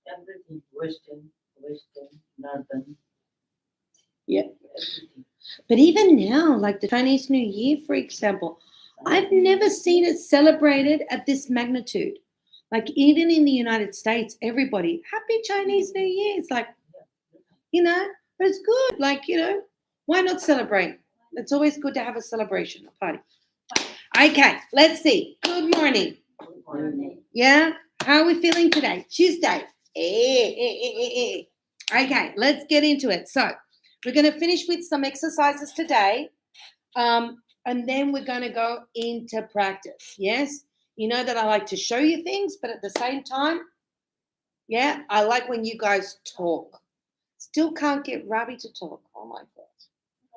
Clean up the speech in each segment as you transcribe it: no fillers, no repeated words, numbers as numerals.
Everything, Western, Northern, Yeah. everything. But even now, like the Chinese New Year, for example, I've never seen it celebrated at this magnitude. Like even in the United States, everybody, happy Chinese New Year. It's like, but it's good. Like, why not celebrate? It's always good to have a celebration, a party. Okay, let's see. Good morning. Good morning. Yeah? How are we feeling today? Tuesday. Okay, let's get into it. So, we're going to finish with some exercises today. And then we're going to go into practice. Yes? You know that I like to show you things, but at the same time, yeah, I like when you guys talk. Still can't get Ravi to talk. Oh my God.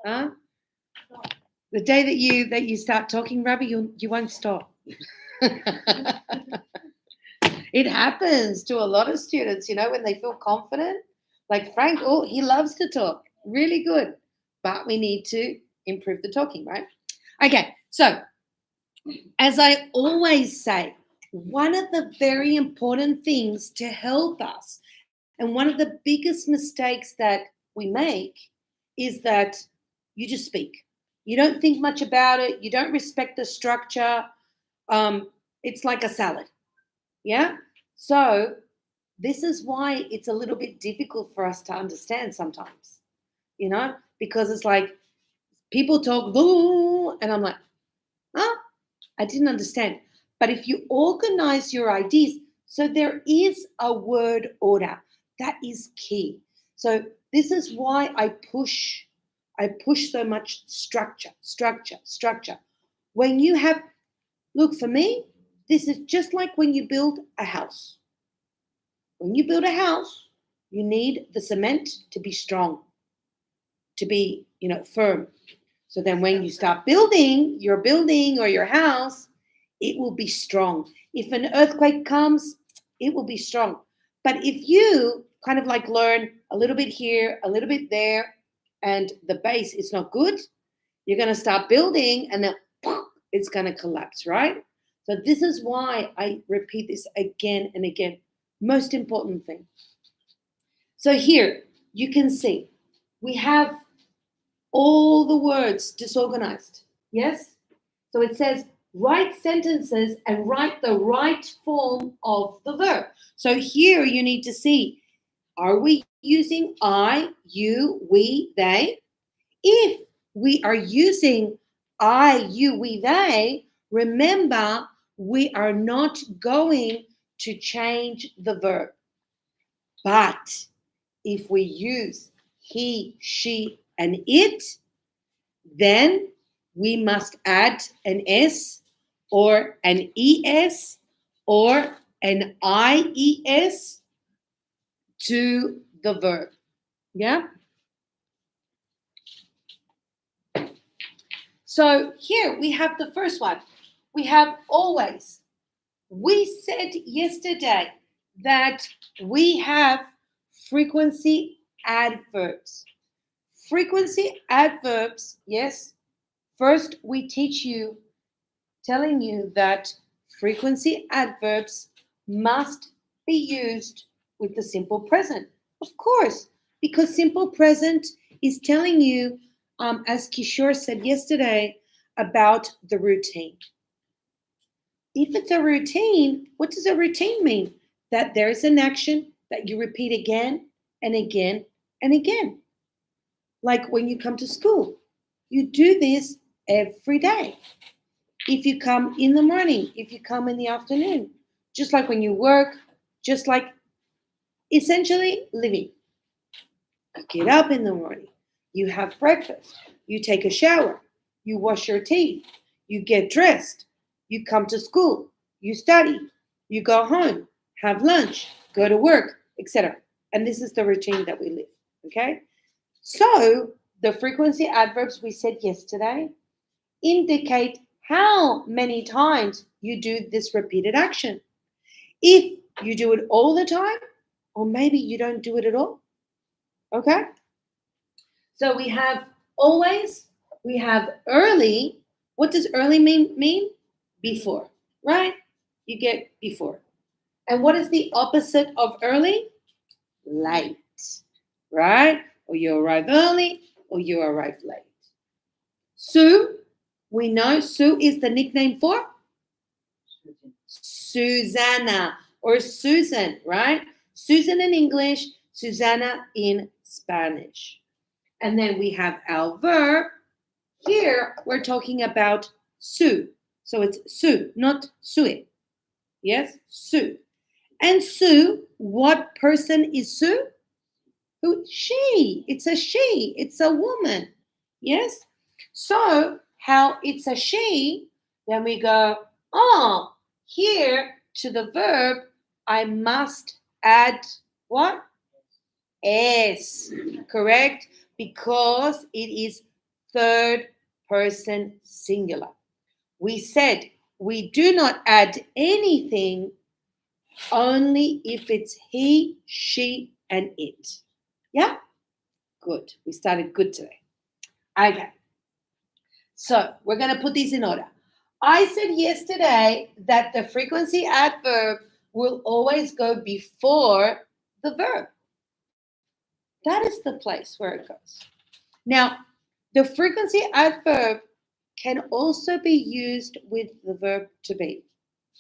Huh? The day that you start talking, Ravi, you won't stop. It happens to a lot of students, when they feel confident. Like Frank, oh, he loves to talk. Really good. But we need to improve the talking, right? Okay, so as I always say, one of the very important things to help us, and one of the biggest mistakes that we make, is that you just speak. You don't think much about it. You don't respect the structure. It's like a salad. Yeah? So, this is why it's a little bit difficult for us to understand sometimes, because it's like people talk, "Boo," and I'm like, huh? I didn't understand. But if you organize your ideas, so there is a word order. That is key. So this is why I push so much structure, structure, structure. When you have, look, for me, this is just like when you build a house. When you build a house, you need the cement to be strong, to be, firm. So then when you start building your building or your house, it will be strong. If an earthquake comes, it will be strong. But if you kind of like learn a little bit here, a little bit there, and the base is not good, you're going to start building and then it's going to collapse, right? So this is why I repeat this again and again. Most important thing. So here you can see we have all the words disorganized. Yes? So it says write sentences and write the right form of the verb. So here you need to see, are we using I, you, we, they? If we are using I, you, we, they, remember we are not going to change the verb. But if we use he, she, and it, then we must add an S or an ES or an IES to the verb. Yeah? So here we have the first one. We have always. We said yesterday that we have frequency adverbs. Frequency adverbs, yes. First, we teach you, telling you that frequency adverbs must be used with the simple present. Of course, because simple present is telling you, as Kishore said yesterday, about the routine. If it's a routine, what does a routine mean? That there is an action that you repeat again and again and again. Like when you come to school, you do this every day. If you come in the morning, if you come in the afternoon, just like when you work, just like essentially living. You get up in the morning, you have breakfast, you take a shower, you wash your teeth, you get dressed, you come to school, you study, you go home, have lunch, go to work, etc. And this is the routine that we live. Okay? So the frequency adverbs we said yesterday indicate how many times you do this repeated action. If you do it all the time, or maybe you don't do it at all. Okay? So we have always, we have early. What does early mean? Before, right? You get before. And what is the opposite of early? late, right? Or you arrive early or you arrive late. Sue, we know Sue is the nickname for Susanna or Susan, right? Susan in English, Susanna in Spanish. And then we have our verb. Here we're talking about Sue. So it's Sue, not Sue. Yes, Sue. And Sue, what person is Sue? Who? She. It's a she. It's a woman. Yes? So, how it's a she, then we go, oh, here to the verb, I must add what? S. Correct? Because it is third person singular. We said we do not add anything only if it's he, she, and it. Yeah? Good. We started good today. Okay. So we're going to put these in order. I said yesterday that the frequency adverb will always go before the verb. That is the place where it goes. Now, the frequency adverb can also be used with the verb to be.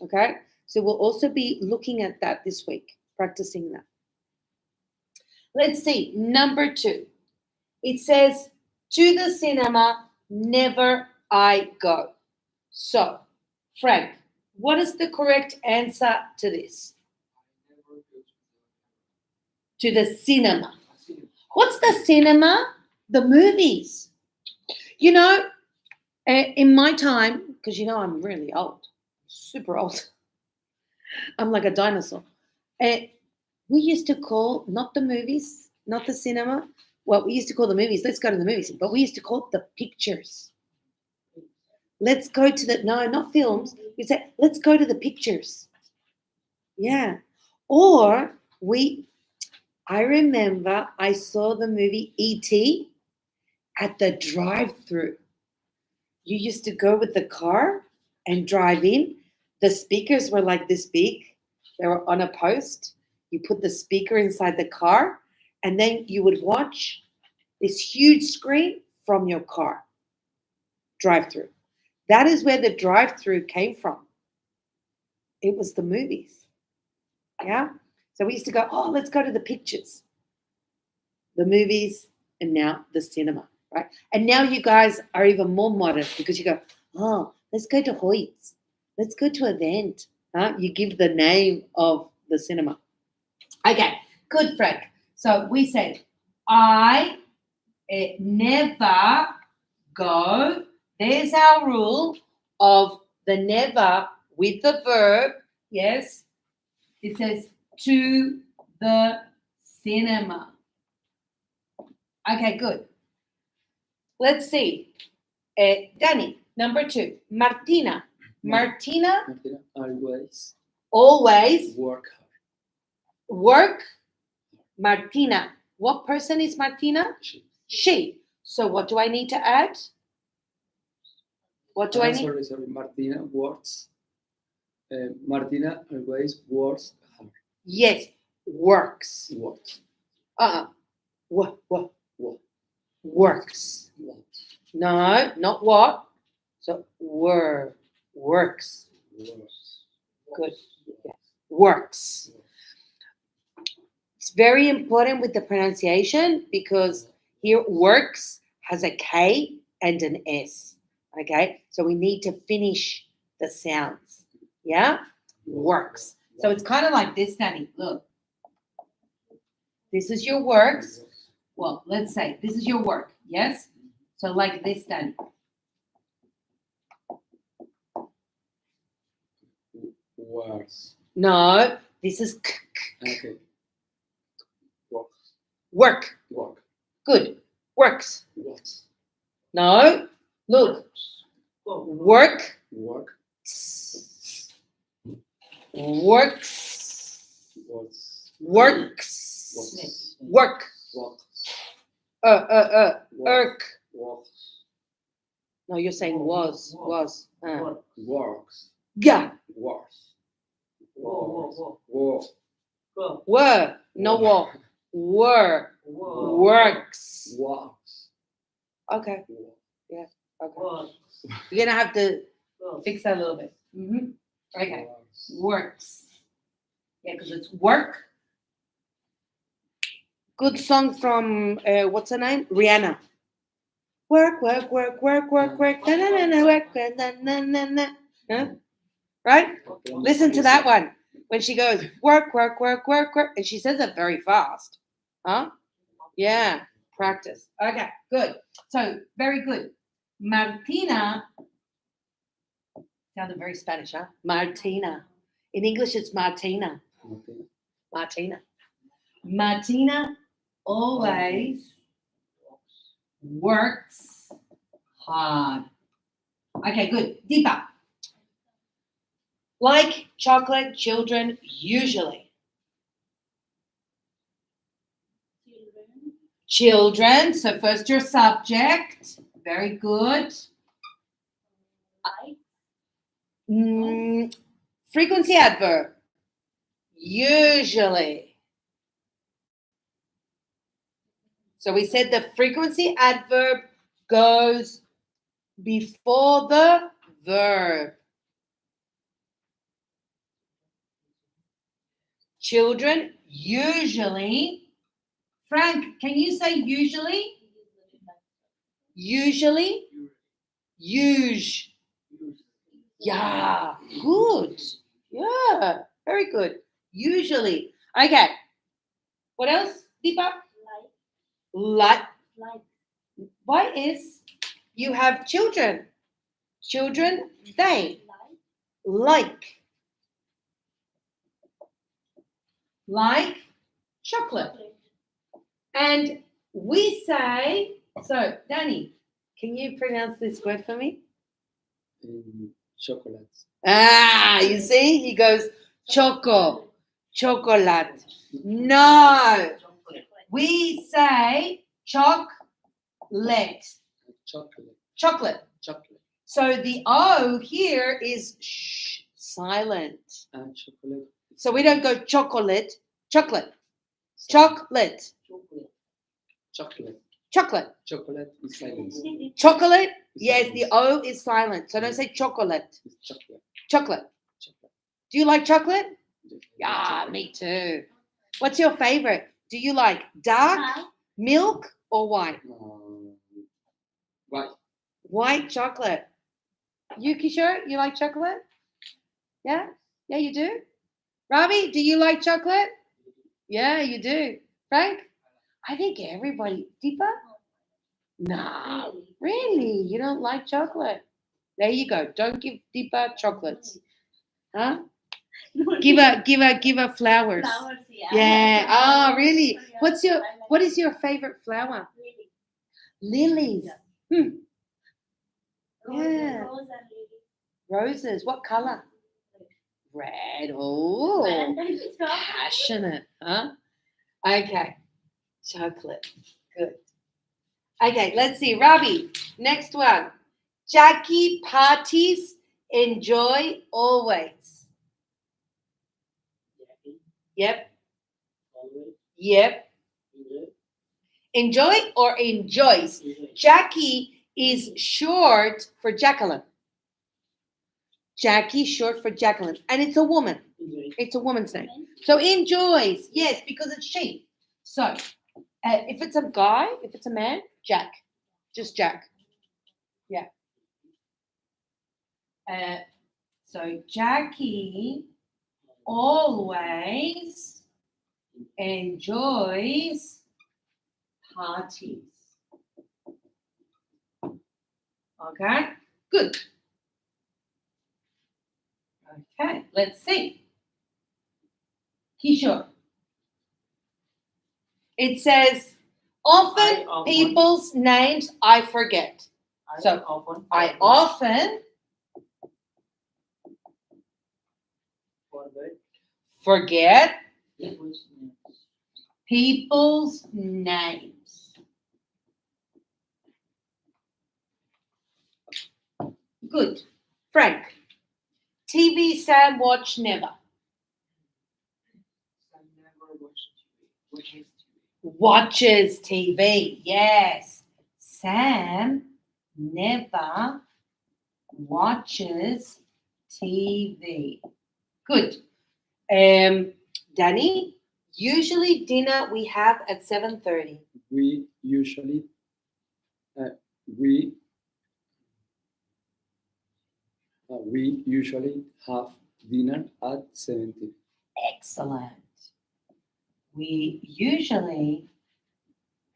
Okay? So we'll also be looking at that this week, practicing that. Let's see. Number 2. It says, to the cinema, never I go. So, Frank, what is the correct answer to this? To the cinema. What's the cinema? The movies. You know, in my time, because you know I'm really old, super old. I'm like a dinosaur. We used to call not the movies, not the cinema. Well, we used to call the movies, let's go to the movies, but we used to call it the pictures. Let's go to the, no, not films. We said, let's go to the pictures. Yeah. Or I remember I saw the movie E.T. at the drive-through. You used to go with the car and drive in. The speakers were like this big. They were on a post. You put the speaker inside the car, and then you would watch this huge screen from your car. Drive-through. That is where the drive-through came from. It was the movies. Yeah? So we used to go, oh, let's go to the pictures. The movies, and now the cinema, right? And now you guys are even more modern because you go, oh, let's go to Hoyt's. Let's go to an event. Huh? You give the name of the cinema. Okay, good, Frank. So we said, I never go. There's our rule of the never with the verb. Yes. It says to the cinema. Okay, good. Let's see. Danny, number 2. Martina. Martina always work hard. work. Martina. What person is Martina? She. So what do I need to add? What do I need? Sorry. Martina works. Martina always works hard. Yes, works. Works. What? What? Works. What? No, not what. So works. Works. Good. Yes. Works. It's very important with the pronunciation because here works has a K and an S. Okay, so we need to finish the sounds. Yeah, works. So it's kind of like this, Danny. Look, this is your works. Well, let's say this is your work. Yes. So like this, Danny. Works. No, this is Okay. Works. work. Work. Good. Works. Works. No, look. Work. Work. Works. Works. Works. Work. Works. Irk. Works. No, you're saying was. Works. Yeah. Works. Whoa. Works. Go. Were. No war. Work. Work. Works. Walks. Okay. Walk. Okay. Works. You're gonna have to Works. fix that a little bit. Okay. Walks. Works. Yeah, because it's work. Good song from what's her name? Rihanna. Work, work, work, work, work, work, na na na na, work, na na na na. Huh? Right? Okay. Listen to that one when she goes work, work, work, work, work, and she says it very fast. Huh? Yeah. Practice. Okay. Good. So very good. Martina sounded very Spanish, huh? Martina. In English, it's Martina. Okay. Martina. Martina always works hard. Okay, good. Deepa. Like chocolate, children usually. Children. So first your subject. Very good. Frequency adverb. Usually. So we said the frequency adverb goes before the verb. Children usually. Frank, can you say usually? Usually. Use. Yeah. Good. Yeah. Very good. Usually. Okay. What else, Deepa? Like. Why is you have children? Children, they like chocolate. And we say, so Danny, can you pronounce this word for me? Chocolate. Ah, you see, he goes choco, chocolate. No, we say chocolate, Chocolate. chocolate. Chocolate. So the O here is silent. And chocolate. So we don't go chocolate, chocolate, chocolate, Chocolate. chocolate, Chocolate is silent. chocolate. Yes, the O is silent. So don't say chocolate, It's chocolate. chocolate. Chocolate. Do you like chocolate? Yeah, Chocolate. me too. What's your favorite? Do you like dark, milk, or white? White. White chocolate. You, Kishore, you like chocolate? Yeah? Yeah, you do? Ravi, do you like chocolate? Yeah, you do. Frank? I think everybody. Deepa? No. Really? You don't like chocolate? There you go. Don't give Deepa chocolates. Huh? Give her flowers. Yeah. Oh, really? What is your favorite flower? Lilies. Yeah. Roses. What color? Red. Oh, passionate, huh? Okay. Chocolate. Good. Okay, let's see. Robbie, next one. Jackie parties enjoy always. Yep. Yep. Enjoy or enjoys? Jackie is short for Jacqueline. Jackie short for Jacqueline. And it's a woman. It's a woman's name. So enjoys. Yes, because it's she. So if it's a guy, if it's a man, Jack. Just Jack. Yeah. So Jackie always enjoys parties. Okay, good. Okay, let's see. Kishore. It says, often people's names I forget. So I often forget people's names. Good. Frank. TV Sam watch never. watches TV. Yes. Sam never watches TV. Good. Danny, usually dinner we have at 7:30. We usually uh, we we usually have dinner at 70. Excellent. We usually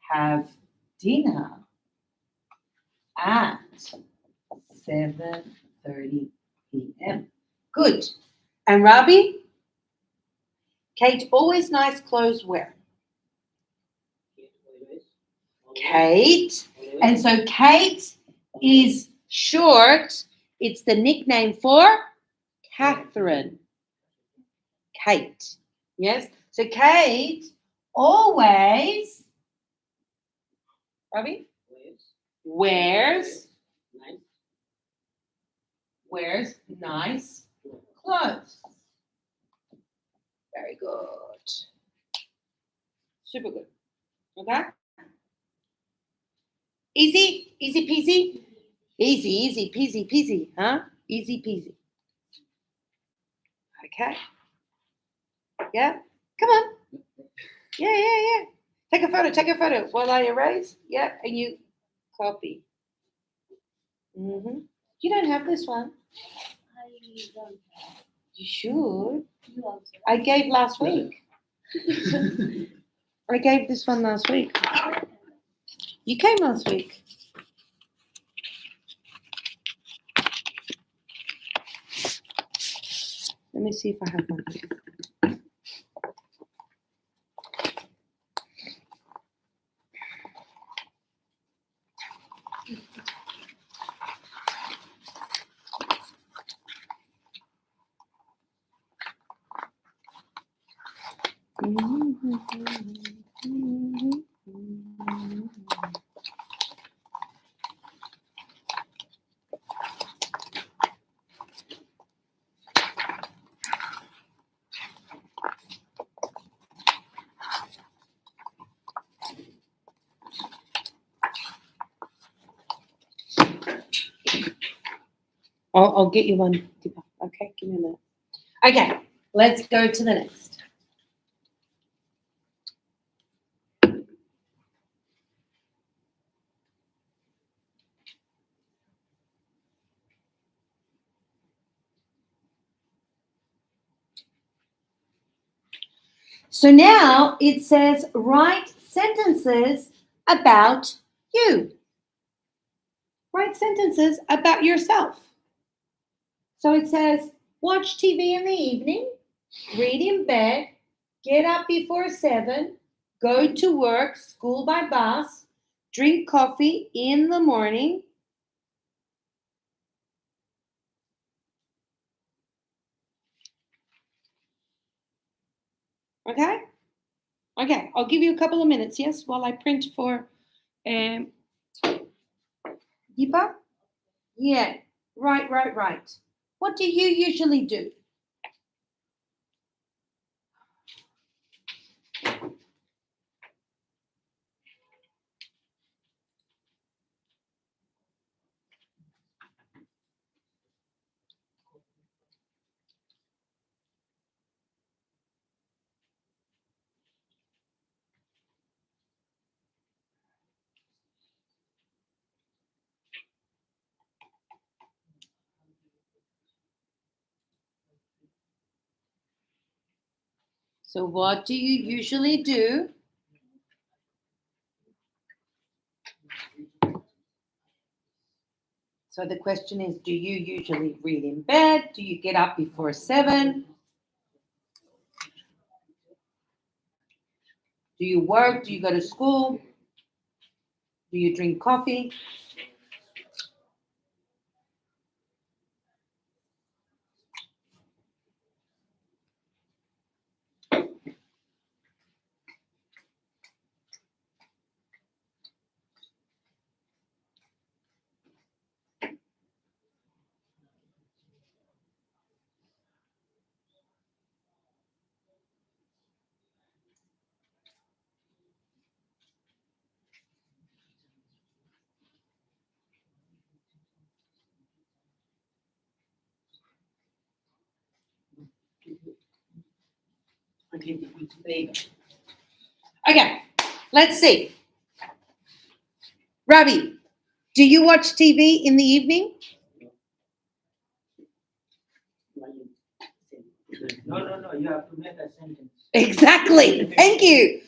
have dinner at 7:30 p.m. Good. And Robbie? Kate, always nice clothes wear. Kate. And so Kate is short. It's the nickname for Catherine. Kate. Yes. So Kate always, Robbie, wears nice clothes. Very good. Super good. Okay. Easy peasy. Easy peasy, huh? Easy peasy. Okay. Yeah. Come on. Yeah. Take a photo while I erase. Yeah, and you copy. You don't have this one. You should. I gave last week. I gave this one last week. You came last week. Let me see if I have one. I'll get you one. Okay, give me a minute. Okay, let's go to the next. So now it says write sentences about you. Write sentences about yourself. So it says watch TV in the evening, read in bed, get up before 7, go to work, school by bus, drink coffee in the morning. Okay? Okay, I'll give you a couple of minutes, yes, while I print for Deepa? Yeah, right. What do you usually do? So what do you usually do? So the question is, do you usually read in bed? Do you get up before 7? Do you work? Do you go to school? Do you drink coffee? Okay, baby. Okay, let's see. Ravi, do you watch TV in the evening? No, you have to make a sentence. Exactly. Thank you.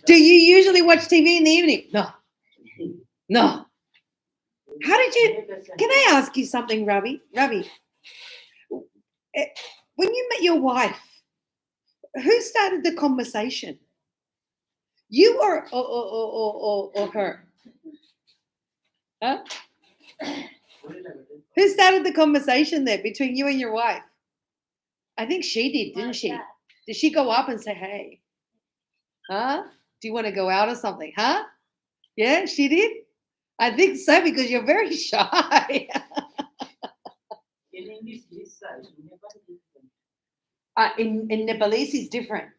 Do you usually watch TV in the evening? No. No. How did you? Make a sentence. Can I ask you something, Ravi? Ravi, when you met your wife, who started the conversation? You or her? Huh? Who started the conversation there between you and your wife? I think she did, didn't she? Did she go up and say, "Hey, huh? Do you want to go out or something?" Huh? Yeah, she did. I think so because you're very shy. In English, this side, in Nepal, this side. In Nepalese, he's different.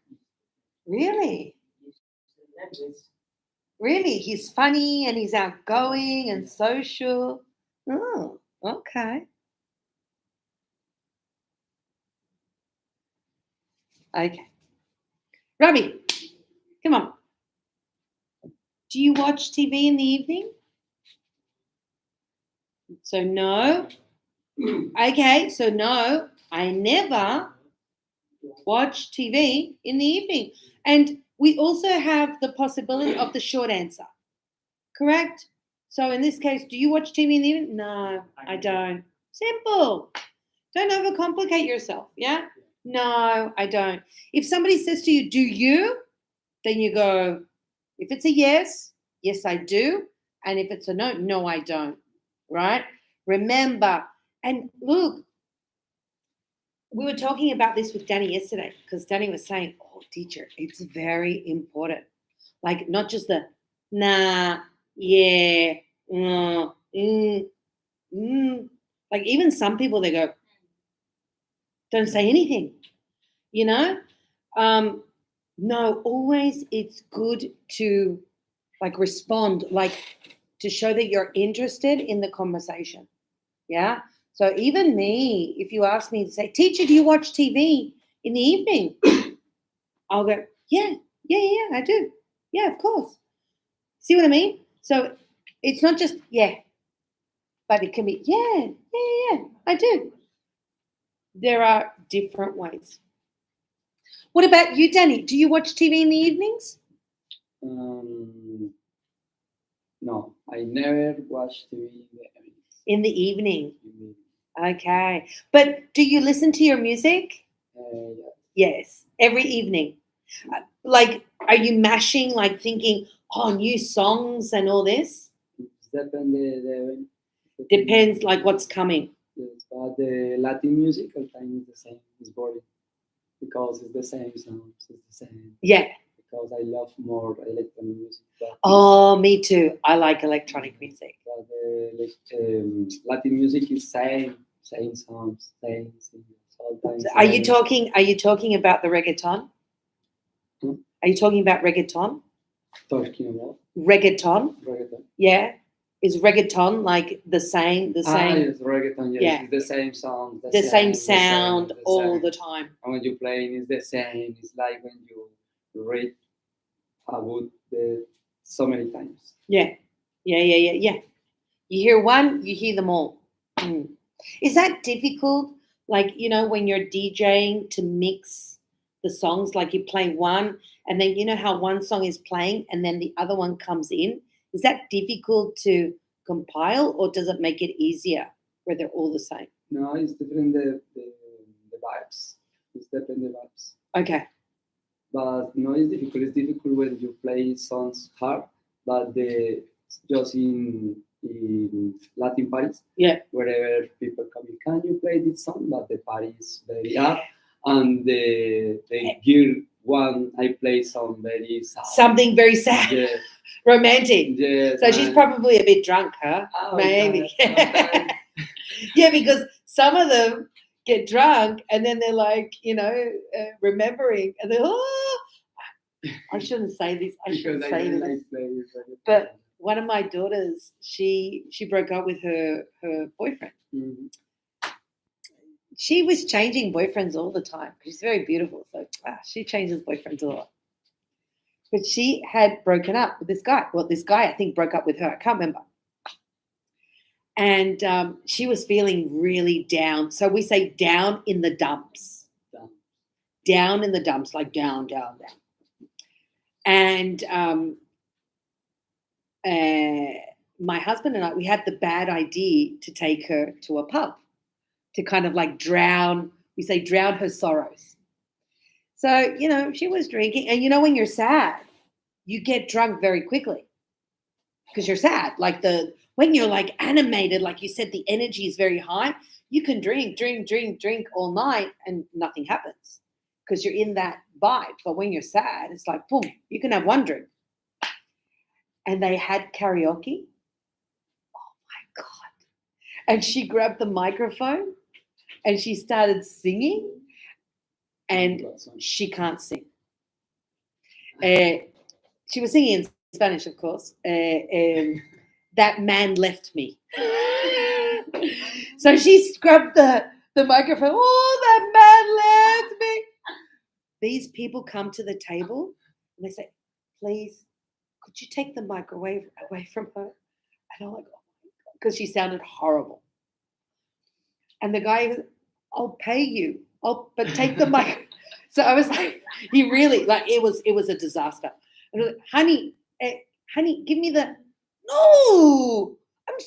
Really? Language. Really? He's funny and he's outgoing and social. Oh, okay. Okay. Ravi, come on. Do you watch TV in the evening? So no. Okay, so no, I never watch TV in the evening. And we also have the possibility of the short answer. Correct? So in this case, do you watch TV in the evening? No, I don't. Simple. Don't overcomplicate yourself. Yeah? No, I don't. If somebody says to you, do you? Then you go, if it's a yes, yes, I do. And if it's a no, no, I don't. Right? Remember, and look, we were talking about this with Danny yesterday because Danny was saying, oh, teacher, it's very important. Like, not just the nah, yeah, like, even some people, they go, don't say anything, you know? No, always it's good to like respond, like to show that you're interested in the conversation. Yeah. So even me, if you ask me to say, teacher, do you watch TV in the evening? I'll go, yeah, I do. Yeah, of course. See what I mean? So it's not just, yeah, but it can be, yeah, I do. There are different ways. What about you, Danny? Do you watch TV in the evenings? No, I never watch TV in the evenings. In the evening. In Okay. But do you listen to your music? yeah. Yes, every evening. Like, are you mashing, like thinking, oh, new songs and all this? Depends, like what's coming. Yes, but the Latin music all time is the same. It's boring because it's the same sounds. It's the same. Yeah. Because I love more electronic music. Oh, me too. I like electronic music. But the Latin music is same songs, same singers. All time Are you same. talking? Are you talking about the reggaeton? Hmm? Are you talking about reggaeton? Talking about Reggaeton? reggaeton. Yeah. Is reggaeton like the same? Yes, reggaeton. Yes, Yeah. it's the same song. The same sound the all same. the time. And when you play, it's the same. It's like when you read a book so many times. Yeah. You hear one, you hear them all. Mm. Is that difficult? Like, you know, when you're DJing to mix the songs, like you play one and then you know how one song is playing and then the other one comes in? Is that difficult to compile or does it make it easier where they're all the same? No, it's different the vibes. It's different the vibes. Okay. But no, it's difficult. It's difficult when you play songs hard, but just in Latin parties, Yeah. wherever people come in, can you play this song? But the party is very up, and they give one. I play some very sad. Something very sad. Yes, Romantic. yes. So she's probably a bit drunk, huh? Oh, Maybe. sometimes. Yeah, because some of them get drunk and then they're like, you know, remembering and they're, oh, I shouldn't say this. I shouldn't Because I say don't this. like playing. But one of my daughters, she broke up with her boyfriend. Mhm. she was changing boyfriends all the time. She's very beautiful, so she changes boyfriends a lot. But she had broken up with this guy. Well, this guy I think broke up with her. I can't remember. And she was feeling really down. So we say down in the dumps. Down in the dumps, like down, down, down. And my husband and I, we had the bad idea to take her to a pub to kind of like drown, we say drown her sorrows. So, you know, she was drinking. And you know, when you're sad, you get drunk very quickly because you're sad. Like when you're like animated, like you said, the energy is very high, you can drink all night and nothing happens because you're in that vibe. But when you're sad, it's like, boom, you can have one drink. And they had karaoke. Oh my God. And she grabbed the microphone and she started singing, and she can't sing. She was singing in Spanish, of course. That man left me. So she grabbed the microphone. Oh, that man left me. These people come to the table and they say, please, could you take the microwave away from her? And I'm like, oh my God, because she sounded horrible. And the guy goes, I'll pay you. But take the mic. So I was like, he really, like, it was a disaster. And I was like, honey, give me the, no, I'm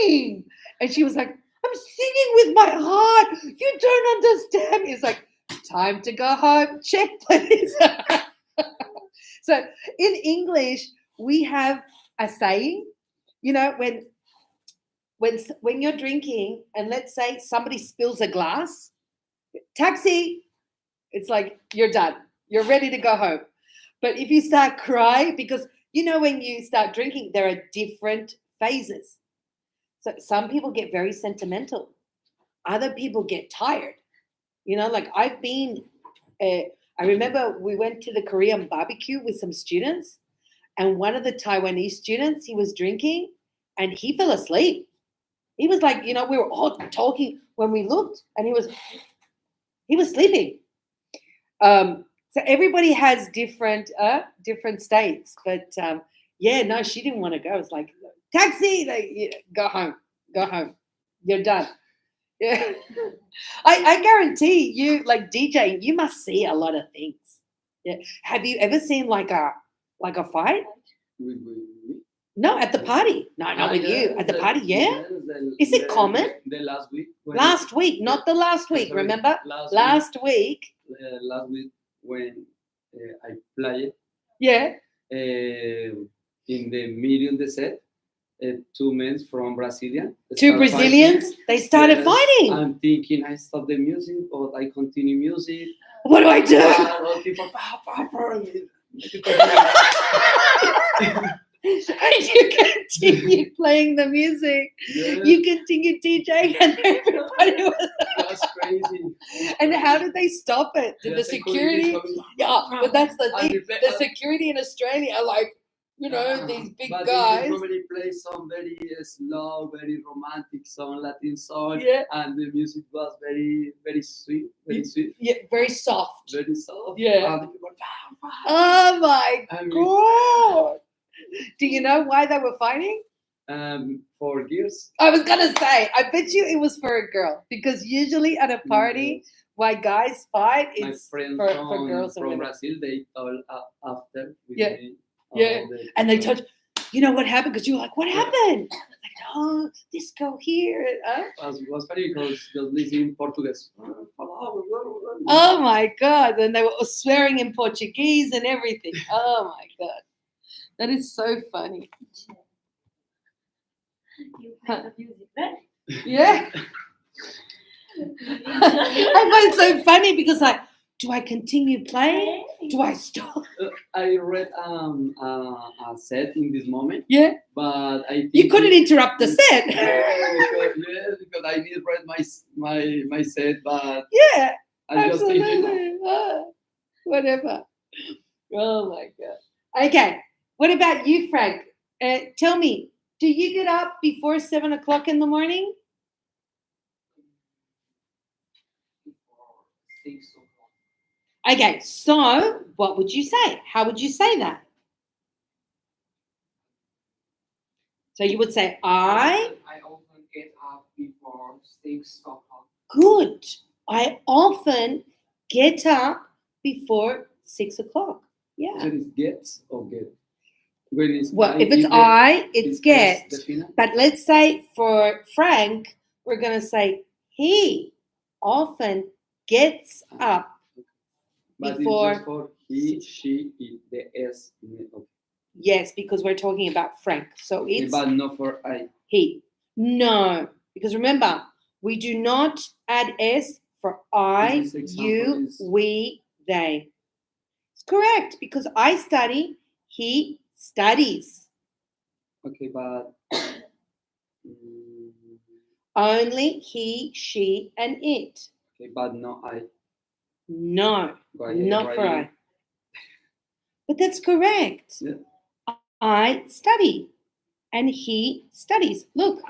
singing. And she was like, I'm singing with my heart. You don't understand me. It's like, time to go home. Check, please. So in English, we have a saying, you know, when you're drinking and let's say somebody spills a glass, taxi, it's like you're done. You're ready to go home. But if you start crying, because you know when you start drinking, there are different phases. So some people get very sentimental. Other people get tired. You know, like I've been, I remember we went to the Korean barbecue with some students, and one of the Taiwanese students, he was drinking and he fell asleep. He was like, you know, we were all talking when we looked and he was sleeping. So everybody has different states, but yeah, no, she didn't want to go. It's like, taxi, like, go home, you're done. Yeah, I guarantee you, like DJ, you must see a lot of things. Yeah, have you ever seen like a fight? No, at the party. No, not with you. At the party, yeah. Is it common? The last week. Last week, not the last week. Sorry, remember? last week. Last week when I played. Yeah. In the middle of the set, two men from Brazilian. Two Brazilians. Fighting. They started fighting. I'm thinking I stop the music, but I continue music. What do I do? All people, And you continue playing the music. Yeah. You continue DJing, and everybody was. That's crazy. And how did they stop it? Did the security? Yeah, but that's the thing. The security in Australia are like, you know, these big guys. They probably play some very slow, very romantic song, Latin song, Yeah. and the music was very, very sweet, very sweet. Yeah, very soft. Very soft. Yeah. And the people, Oh my I mean, God. Do you know why they were fighting? for girls. I was going to say, I bet you it was for a girl. Because usually at a party, why guys fight, My it's friends for girls and from women. Brazil, they told after with Yeah. me. Yeah. And they told you know what happened? Because you were like, what happened? Like, oh, this girl here. It was funny because just listening Portuguese. Oh my God. And they were swearing in Portuguese and everything. Oh my God. That is so funny. You play the music, right? Yeah. I find it so funny because like, do I continue playing? Do I stop? I read a set in this moment, Yeah. but I think You couldn't interrupt the set. because I did read my set, but Yeah. I just thinking. Absolutely. Whatever. Oh my God. Okay. What about you, Frank? Tell me, do you get up before 7 o'clock in the morning? 6 o'clock. Okay, so what would you say? How would you say that? So you would say, I often get up before 6 o'clock. good. I often get up before 6 o'clock. Yeah. So it gets or get? When it's Well, I, if it's the- I, it's is get. the final? But let's say for Frank, we're going to say he often gets up. But before- it's just for he, she, it, the S. Okay. Yes, because we're talking about Frank. So it's But not for I. he. No, because remember, we do not add S for I, This example you, is- we, they. It's correct because I study, he studies. Okay, but Only he, she, and it. okay, but no I. No, By not for I. writing- But that's correct. Yeah. I study and he studies. Look.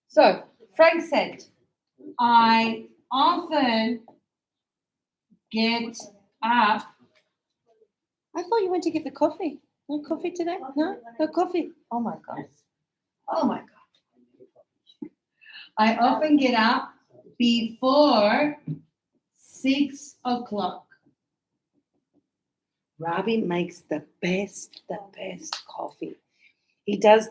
So Frank said, I often get up. I thought you went to get the coffee. No coffee today? No? No coffee. Oh my God. Oh my God. I often get up before 6 o'clock. Robbie makes the best coffee. He does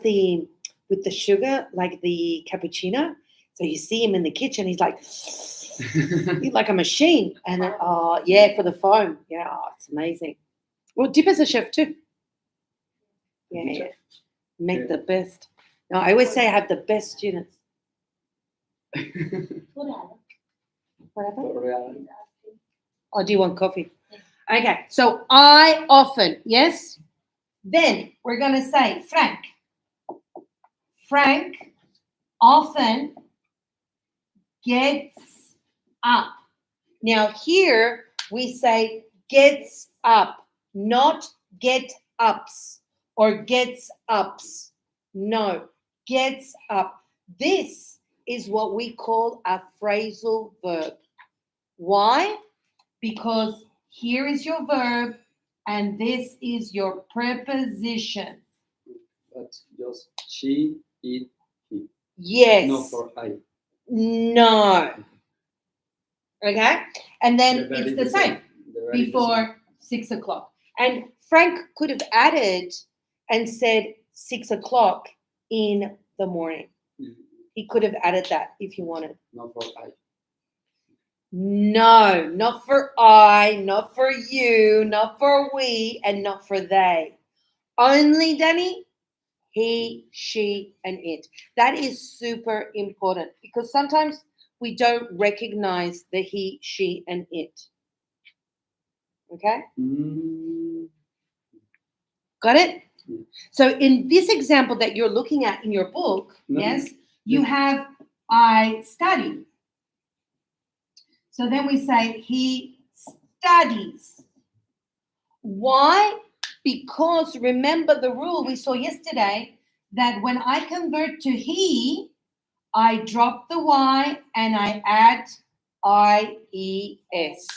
with the sugar, like the cappuccino. So you see him in the kitchen, he's like, he's like a machine. And then, oh, yeah, for the foam. Yeah, oh, it's amazing. Well, Dip is a chef too. Yeah. Make the best. No, I always say I have the best students. What happened? Or do you want coffee? Okay, so I often, yes? Then we're going to say Frank. Frank often gets up. Now here we say gets up, not get ups or gets ups. No, gets up. This is what we call a phrasal verb. Why? Because here is your verb and this is your preposition. But just she, it, he. Yes. No for I. No. Okay? And then The verb it's is the same. The verb is the Before 6 o'clock. And Frank could have added and said 6 o'clock in the morning. same. He could have added that if he wanted. Not for I. No, not for I, not for you, not for we, and not for they. Only, Danny, he, she, and it. That is super important because sometimes we don't recognize the he, she, and it. Okay? Got it? Yeah. So in this example that you're looking at in your book, No. yes, you Yeah. have I study. So then we say he studies. Why? Because remember the rule we saw yesterday that when I convert to he, I drop the Y and I add IES.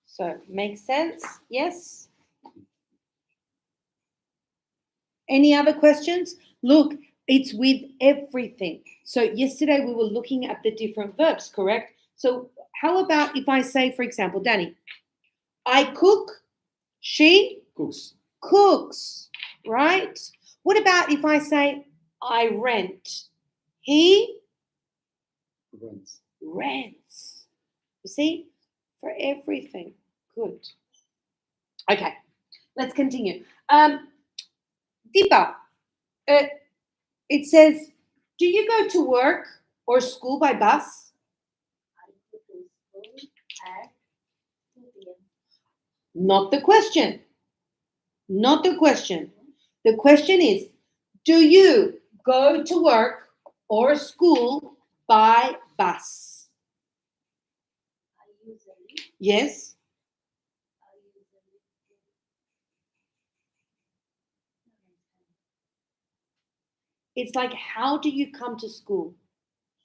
So, makes sense? Yes? Any other questions? Look, it's with everything. So, yesterday we were looking at the different verbs, correct? So, how about if I say, for example, Danny, I cook, she Cooks. cooks, right? What about if I say, I rent, he Runs. rents? You see? For everything. Good. Okay, let's continue. Deepa, it says, do you go to work or school by bus? I go to school at 2 p.m. Not the question. Not the question. The question is, do you go to work or school by bus? I usually Yes. It's like, how do you come to school?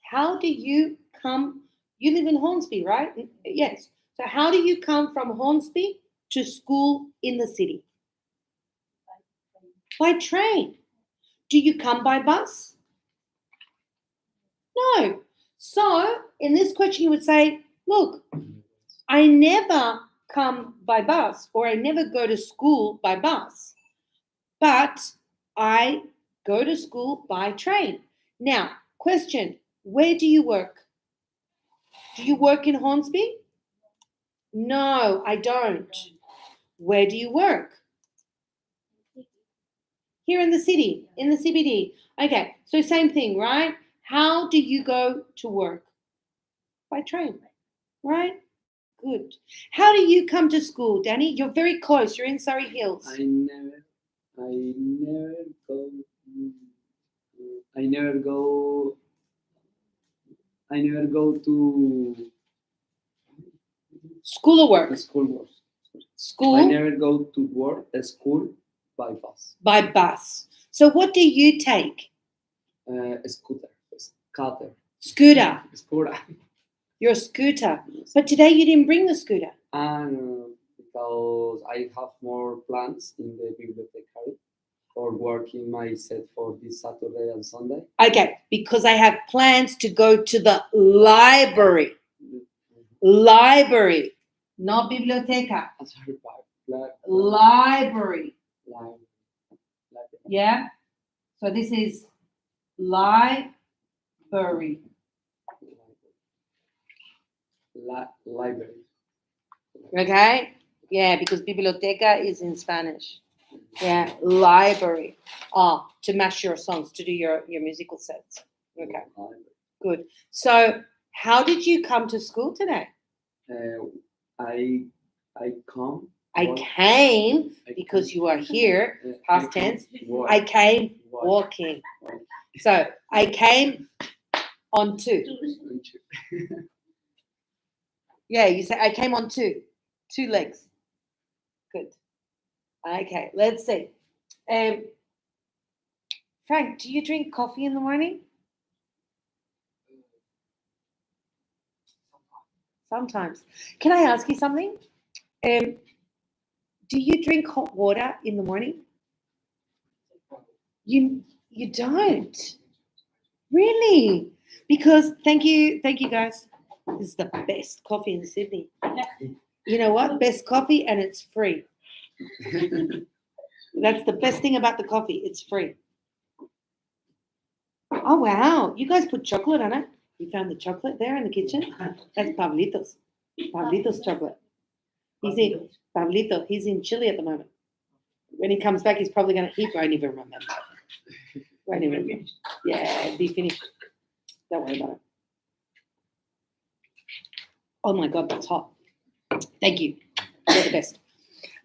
How do you come? You live in Hornsby, right? Yes. So how do you come from Hornsby to school in the city? By train. Do you come by bus? No. So in this question, you would say, look, I never come by bus or I never go to school by bus, but I go to school by train. Now, question, where do you work? Do you work in Hornsby? No, I don't. Where do you work? Here in the city, in the CBD. Okay, so same thing, right? How do you go to work? By train, right? Good. How do you come to school, Danny? You're very close. You're in Surrey Hills. I never go. I never go. I never go to School or work? school work. I School never go to work school by bus. by bus. So what do you take? Scooter, scooter, Scooter. scooter. You're a scooter. But today you didn't bring the scooter. And because I have more plans in the bibliotecary for working my set for this Saturday and Sunday. Okay, because I have plans to go to the library. Library, not biblioteca. Sorry, Library. library. Yeah? So this is library. Library. Okay? Yeah, because biblioteca is in Spanish. Yeah, library. Oh, to match your songs, to do your musical sets. Okay, Library. good. So how did you come to school today? I come. I walk- came I because come- you are here. I Past come tense. walk- I came walk. walking. So I came on two. Yeah, you say I came on two legs. Good. Okay, let's see. Frank, do you drink coffee in the morning? Sometimes. Can I ask you something? Do you drink hot water in the morning? You don't. Really? Because thank you guys. This is the best coffee in Sydney. You know what? Best coffee and it's free. That's the best thing about the coffee. It's free. Oh wow! You guys put chocolate on it. You found the chocolate there in the kitchen. That's Pablito's. Pablito's chocolate. Pablito. He's in Chile at the moment. When he comes back, he's probably going to. He won't even remember. Won't even remember. Yeah, it'll be finished. Don't worry about it. Oh my God, that's hot. Thank you. You're the best.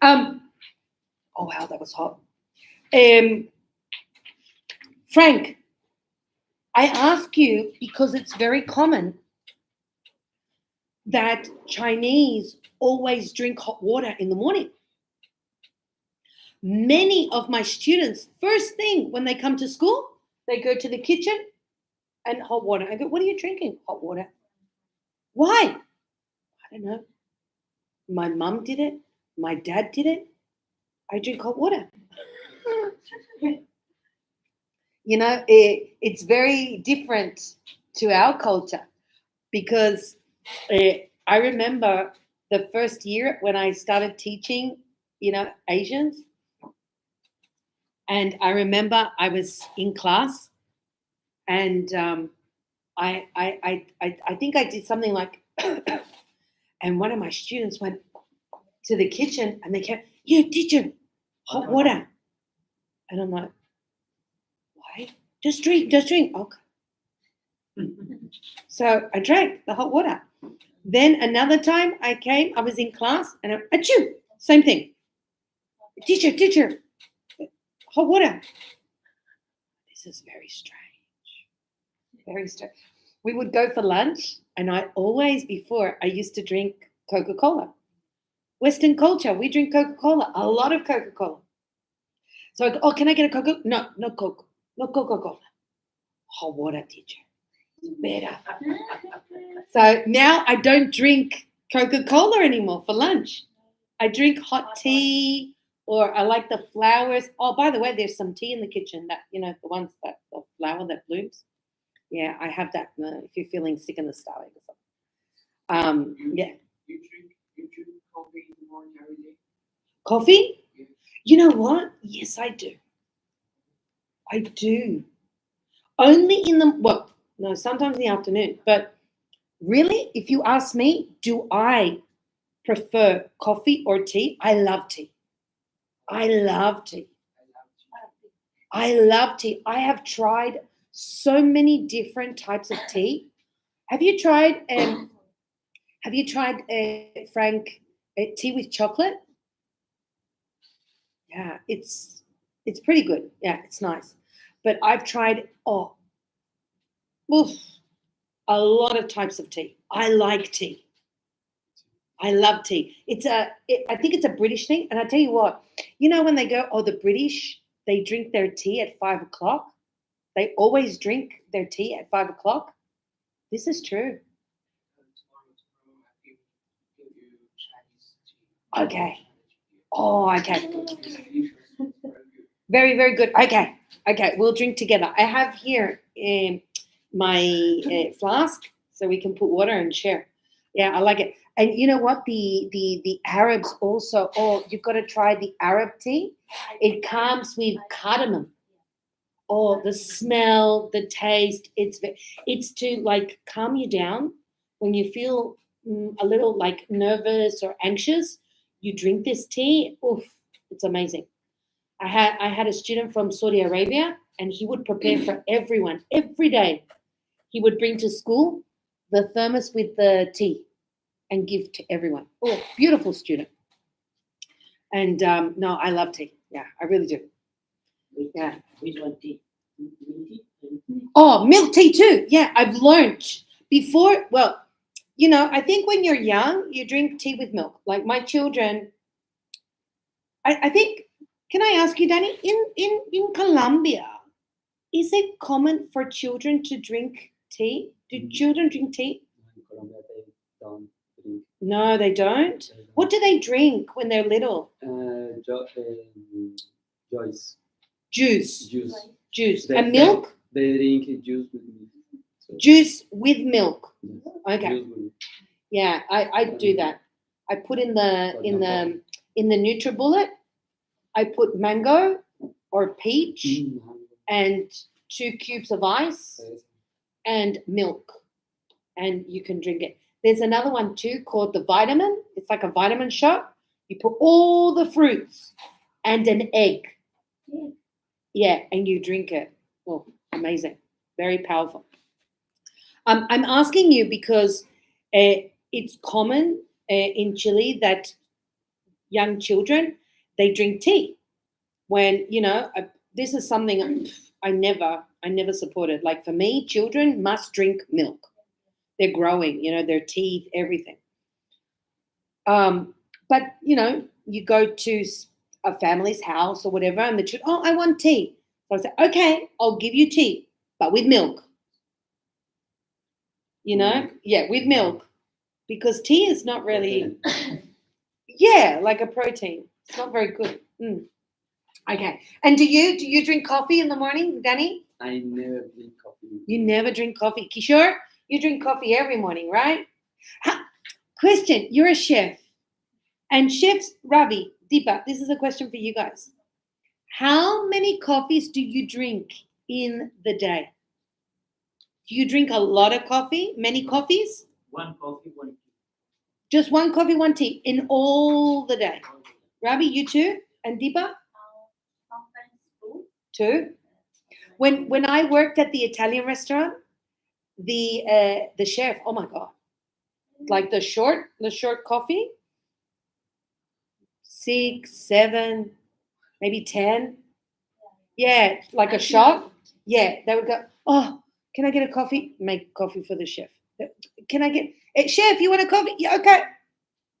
Oh wow, that was hot. Frank, I ask you because it's very common that Chinese always drink hot water in the morning. Many of my students, first thing when they come to school, they go to the kitchen and hot water. I go, what are you drinking? Hot water. Why? I don't know. My mum did it. My dad did it. I drink hot water. You know, it's very different to our culture because I remember the first year when I started teaching, Asians. And I remember I was in class and I think I did something like, and one of my students went to the kitchen and they kept, yeah, teacher, hot water. And I'm like, why? Just drink. Okay. So I drank the hot water. Then another time I was in class and achoo, same thing. Teacher, hot water. This This is very strange. Very strange. We would go for lunch, and I always, before, I used to drink Coca-Cola. Western culture, we drink Coca-Cola, a lot of Coca-Cola. So I go, oh, can I get a Coca? No, no Coke, no Coca-Cola. Hot water, teacher. It's better. So now I don't drink Coca-Cola anymore for lunch. I drink hot tea, or I like the flowers. Oh, by the way, there's some tea in the kitchen, that, you know, the ones that, the flower that blooms. Yeah, I have that if you're feeling sick in the stomach or something. Yeah. You drink coffee in the morning every day? Coffee? Yeah. You know what? Yes, I do. I do. Only in the, well, no, sometimes in the afternoon. But really, if you ask me, do I prefer coffee or tea? I love tea. I love tea. I love tea. I have tried so many different types of tea. Have you tried Frank, tea with chocolate? Yeah, it's pretty good. Yeah, it's nice. But I've tried a lot of types of tea. I like tea. I love tea. I think it's a British thing. And I tell you what, you know, when they go, oh, the British, they drink their tea at 5 o'clock. They always drink their tea at 5 o'clock. This is true. Tomorrow I give you Chinese tea. Okay. Oh, okay. Very, very good. Okay. We'll drink together. I have here my flask, so we can put water and share. Yeah, I like it. And you know what? The Arabs also. Oh, you've got to try the Arab tea. It comes with cardamom. Oh, the smell, the taste. It's to like calm you down when you feel a little like nervous or anxious. You drink this tea. Oof, it's amazing. I had a student from Saudi Arabia, and he would prepare for everyone every day. He would bring to school the thermos with the tea and give to everyone. Oh, beautiful student. And no, I love tea. Yeah, I really do. Yeah. Which one tea? Milk tea? Oh, milk tea too. Yeah, I've learned before. Well, you know, I think when you're young, you drink tea with milk. Like my children, I think. Can I ask you, Danny? In Colombia, is it common for children to drink tea? Do children drink tea? In Colombia, they don't drink. No, they don't. What do they drink when they're little? Juice. Juice. Juice. And milk? They drink juice with milk. So, Juice with milk. yes, Okay. juice with milk. Yeah, I do that. I put in the NutriBullet, I put mango or peach and 2 cubes of ice Yes. and milk, and you can drink it. There's another one too called the vitamin. It's like a vitamin shot. You put all the fruits and an egg. Yeah, and you drink it. Oh, amazing. Very powerful. I'm asking you because it's common in Chile that young children, they drink tea. When, you know, this is something I never supported. Like for me, children must drink milk. They're growing, you know, their teeth, everything. But, you know, you go to a family's house or whatever, and the children, oh, I want tea. So I say, okay, I'll give you tea, but with milk. You know, yeah, with milk, because tea is not really, yeah, like a protein. It's not very good. Okay. And do you drink coffee in the morning, Danny? I never drink coffee. You never drink coffee. Kishore, you drink coffee every morning, right? Question, you're a chef. And chefs, Ravi, Deepa, this is a question for you guys. How many coffees do you drink in the day? Do you drink a lot of coffee? Many coffees? One coffee, one tea. Just one coffee, one tea in all the day. Ravi, you too? And Deepa? Sometimes 2. 2? When I worked at the Italian restaurant, the chef, oh my God, like the short coffee, 6, 7, maybe 10. Yeah, like a shot. Yeah, they would go, oh, can I get a coffee? Make coffee for the chef. Can I get, chef, you want a coffee? Yeah, okay.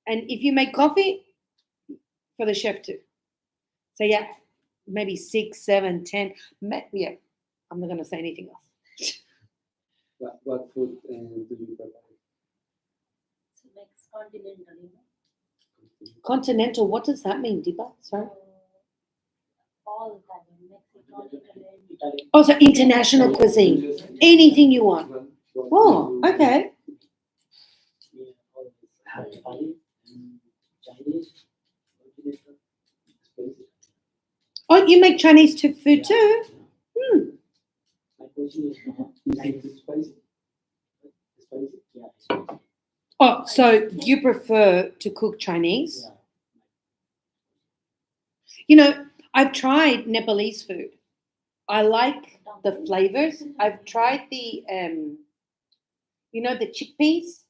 And if you make coffee, for the chef too. So yeah, maybe 6, 7, 10. Yeah, I'm not going to say anything else. What food do you prepare? So makes continental, Continental, what does that mean, Deepa? Sorry. All Italian, Mexican, Italian. Italian. Oh, so international cuisine. Anything you want. Oh, okay. Yeah, all this. Nepali and Chinese, continental, spicy. Oh, you make Chinese food too? My question is Is it spicy? spicy? Yeah, spicy. Oh, so you prefer to cook Chinese? Yeah. You know, I've tried Nepalese food. I like the flavors. I've tried the you know, the chickpeas.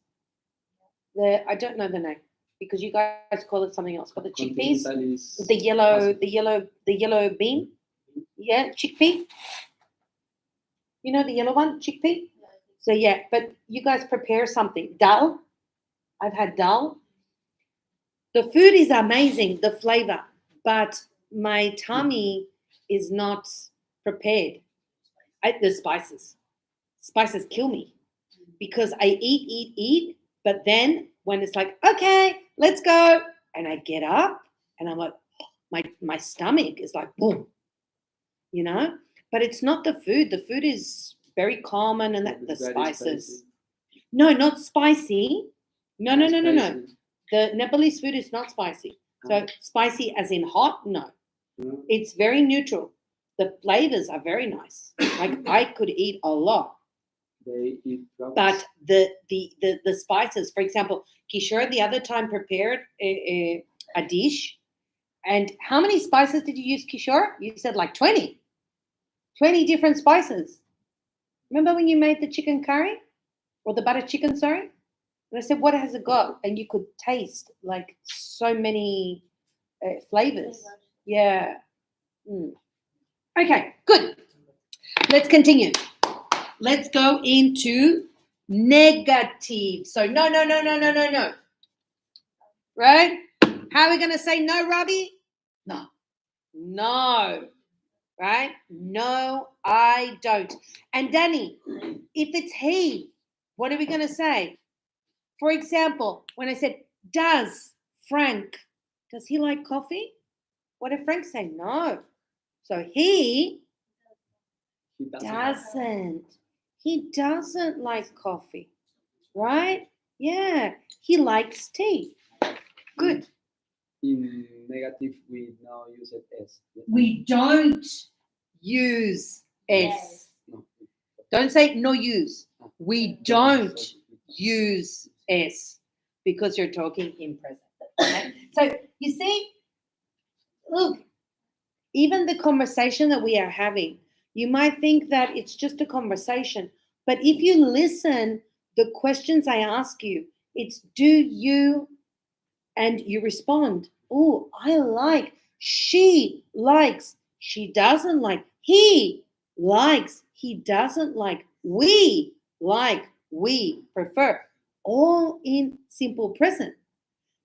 I don't know the name because you guys call it something else. But the chickpeas, Continental is the yellow bean. Yeah, chickpea. You know the yellow one, chickpea. So yeah, but you guys prepare something. Dal. I've had dal. The food is amazing, the flavor, but my tummy is not prepared. The spices. Spices kill me because I eat, but then when it's like, okay, let's go, and I get up and I'm like, my stomach is like, boom, you know? But it's not the food. The food is very common and the very spices. spicy. No, not spicy. No. Spicy. The Nepalese food is not spicy. So Ah. spicy as in hot? No. No? It's very neutral. The flavors are very nice. Like I could eat a lot. They eat flowers. But the spices, for example, Kishore the other time prepared a dish. And how many spices did you use, Kishore? You said like 20. 20 different spices. Remember when you made the chicken curry? Or the butter chicken, sorry? And I said, what has it got? And you could taste like so many flavors. Yeah. Mm. Okay, good. Let's continue. Let's go into negative. So no. Right? How are we going to say no, Robbie? No. No. Right? No, I don't. And Danny, if it's he, what are we going to say? For example, when I said, does he like coffee? What did Frank say? No. So he doesn't. He doesn't like coffee, right? Yeah. He likes tea. Good. In negative, we now use it as. We don't use S. Yes. No. Don't say no use. We don't So- use S because you're talking in present. Okay? So you see, look, even the conversation that we are having, you might think that it's just a conversation, but if you listen, the questions I ask you, it's do you, and you respond. Oh, I like, she likes, she doesn't like, he likes, he doesn't like, we like, we prefer, all in simple present.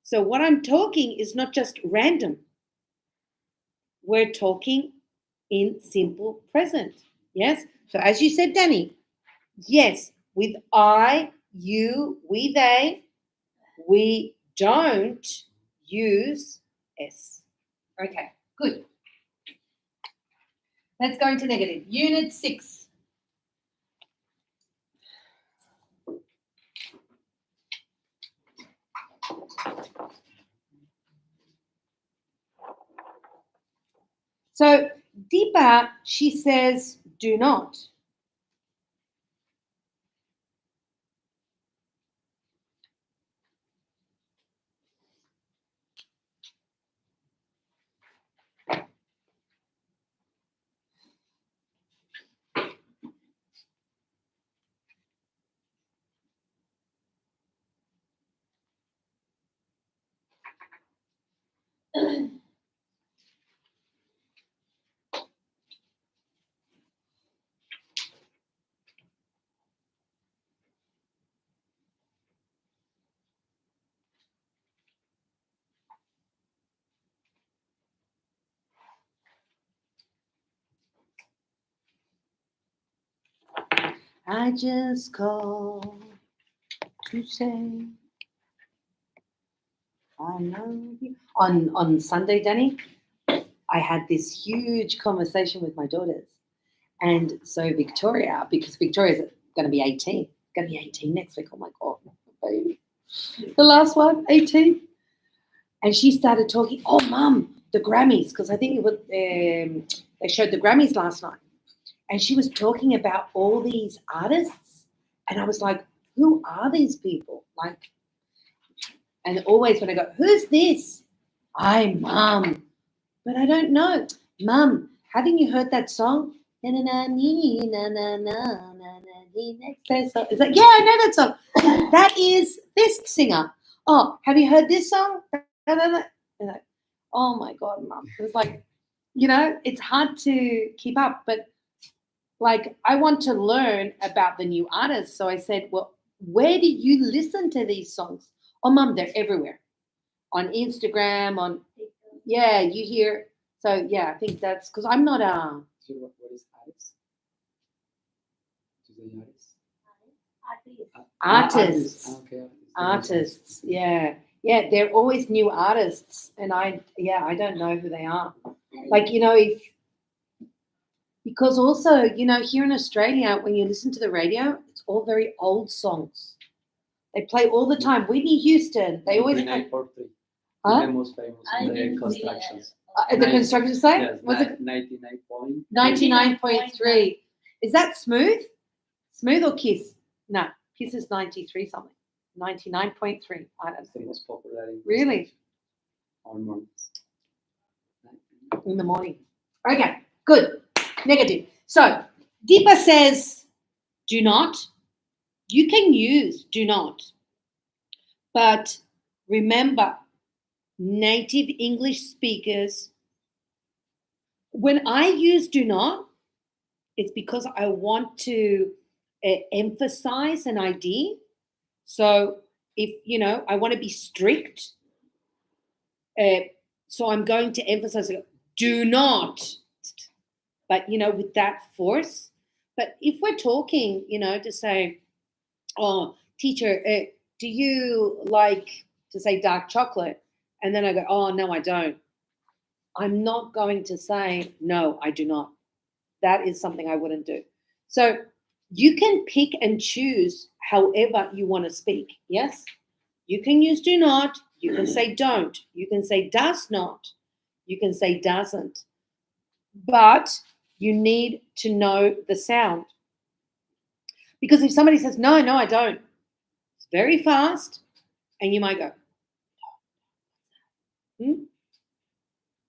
So what I'm talking is not just random. We're talking in simple present. Yes? So as you said, Danny, yes, with I, you, we, they, we don't use S. Okay, good. Let's go into negative. Unit 6. So Deepa, she says, do not. I just called to say I love you. On Sunday, Danny, I had this huge conversation with my daughters. And so Victoria, because Victoria's going to be 18, going to be 18 next week. Oh my God, baby. The last one, 18. And she started talking, oh, Mum, the Grammys, because I think it was, they showed the Grammys last night. And she was talking about all these artists. And I was like, who are these people? Like, and always when I go, who's this? I'm Mum. But I don't know. Mum, haven't you heard that song? Na na na nee, na na na na na nee, next day song. It's like, yeah, I know that song. That is this singer. Oh, have you heard this song? Da, da, da. And like, oh my God, Mum. It was like, you know, it's hard to keep up, but like I want to learn about the new artists. So I said, well, where do you listen to these songs? Oh, Mum, they're everywhere. On Instagram, on yeah, you hear. So yeah, I think that's because I'm not a So what is artist? To the Artist. artist. Okay. Artists, yeah, they're always new artists, and I don't know who they are. Like, you know, if because also, you know, here in Australia, when you listen to the radio, it's all very old songs. They play all the time. Whitney Houston, they always play. 99.3. Huh? The most famous I in the didn't see constructions. The construction site Yes, was it 99 99.3? Is that Smooth? Smooth or Kiss? No, Kiss is 93 something. 99.3. I don't It's the know. most popular in Really? on mornings. In the morning. Okay, good. Negative. So Deepa says, do not. You can use do not. But remember, native English speakers, when I use do not, it's because I want to emphasize an idea. So if, you know, I want to be strict, so I'm going to emphasize, do not, but, you know, with that force. But if we're talking, you know, to say, oh, teacher, do you like to say dark chocolate? And then I go, oh, no, I don't. I'm not going to say, no, I do not. That is something I wouldn't do. So you can pick and choose however you want to speak. Yes? You can use do not. You can say don't. You can say does not. You can say doesn't. But you need to know the sound. Because if somebody says, no, I don't, it's very fast, and you might go,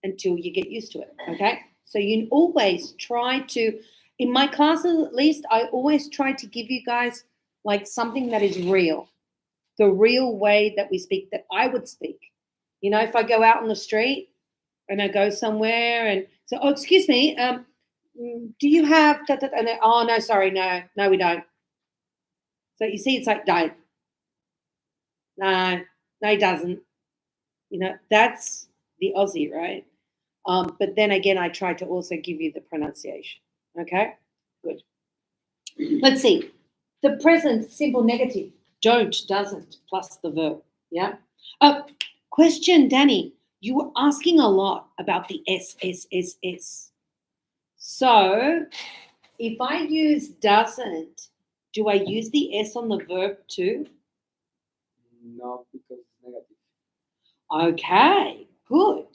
until you get used to it, okay? So you always try to, in my classes at least, I always try to give you guys like something that is real, the real way that we speak, that I would speak. You know, if I go out on the street and I go somewhere and so, oh, excuse me, do you have, and then, oh, no, sorry, no, we don't. So you see, it's like, don't. No, he doesn't. You know, that's the Aussie, right? But then again, I try to also give you the pronunciation. Okay, good. Let's see. The present simple negative. Don't, doesn't, plus the verb. Yeah. Question, Danny. You were asking a lot about the S. So if I use doesn't, do I use the S on the verb too? No, because it's negative. Okay, good.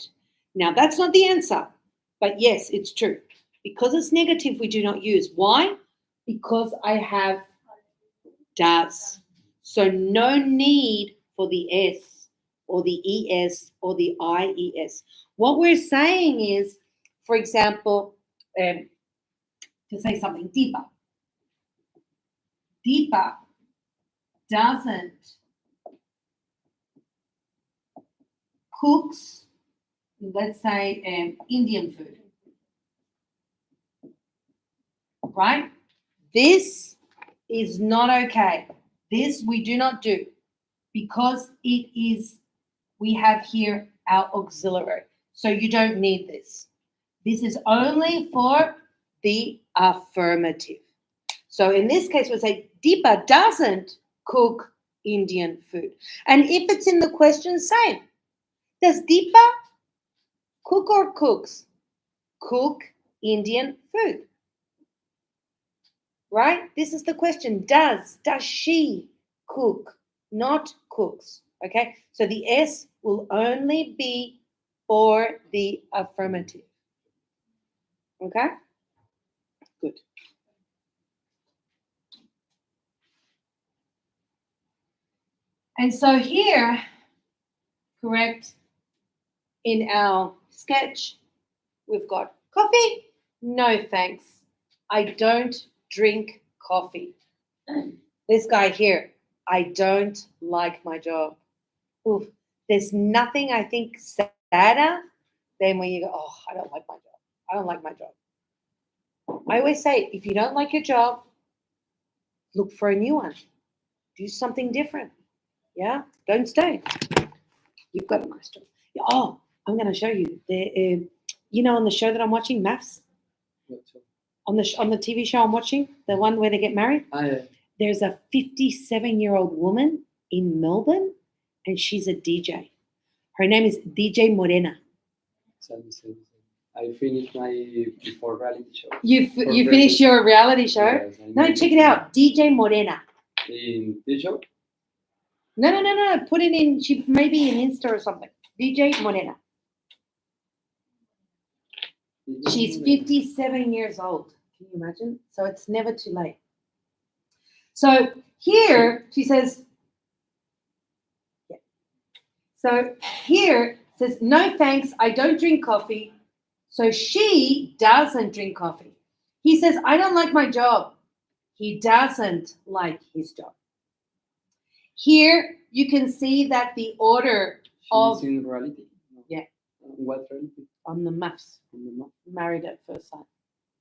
Now, that's not the answer, but yes, it's true. Because it's negative, we do not use. Why? Because I have does. So no need for the S or the ES or the IES. What we're saying is, for example, to say something deeper. Deepa doesn't cooks, let's say, Indian food, right? This is not okay. This we do not do because it is, we have here our auxiliary. So you don't need this. This is only for the affirmative. So in this case, we'll say Deepa doesn't cook Indian food. And if it's in the question, same. Does Deepa cook or cooks? Cook Indian food. Right? This is the question. Does she cook? Not cooks. Okay? So the S will only be for the affirmative. Okay? Good. And so here, correct, in our sketch, we've got coffee. No thanks. I don't drink coffee. This guy here, I don't like my job. Oof, there's nothing I think sadder than when you go, oh, I don't like my job. I don't like my job. I always say, if you don't like your job, look for a new one. Do something different. Yeah, don't stay. You've got a nice job. Yeah, oh, I'm going to show you. On the show that I'm watching, Maths, on the TV show I'm watching, the one where they get married, there's a 57-year-old woman in Melbourne, and she's a DJ. Her name is DJ Morena. I finished my before reality show. You finished your reality show? Yes, No, check it out. DJ Morena. In this show? No. Put it in. She maybe in Insta or something. DJ Morena. She's 57 years old. Can you imagine? So it's never too late. So here she says, yeah. So here it says, no thanks, I don't drink coffee. So she doesn't drink coffee. He says, I don't like my job. He doesn't like his job. Here you can see that the order of... She's in reality? No. Yeah. What reality? On the Maths. On the map? Married at First Sight.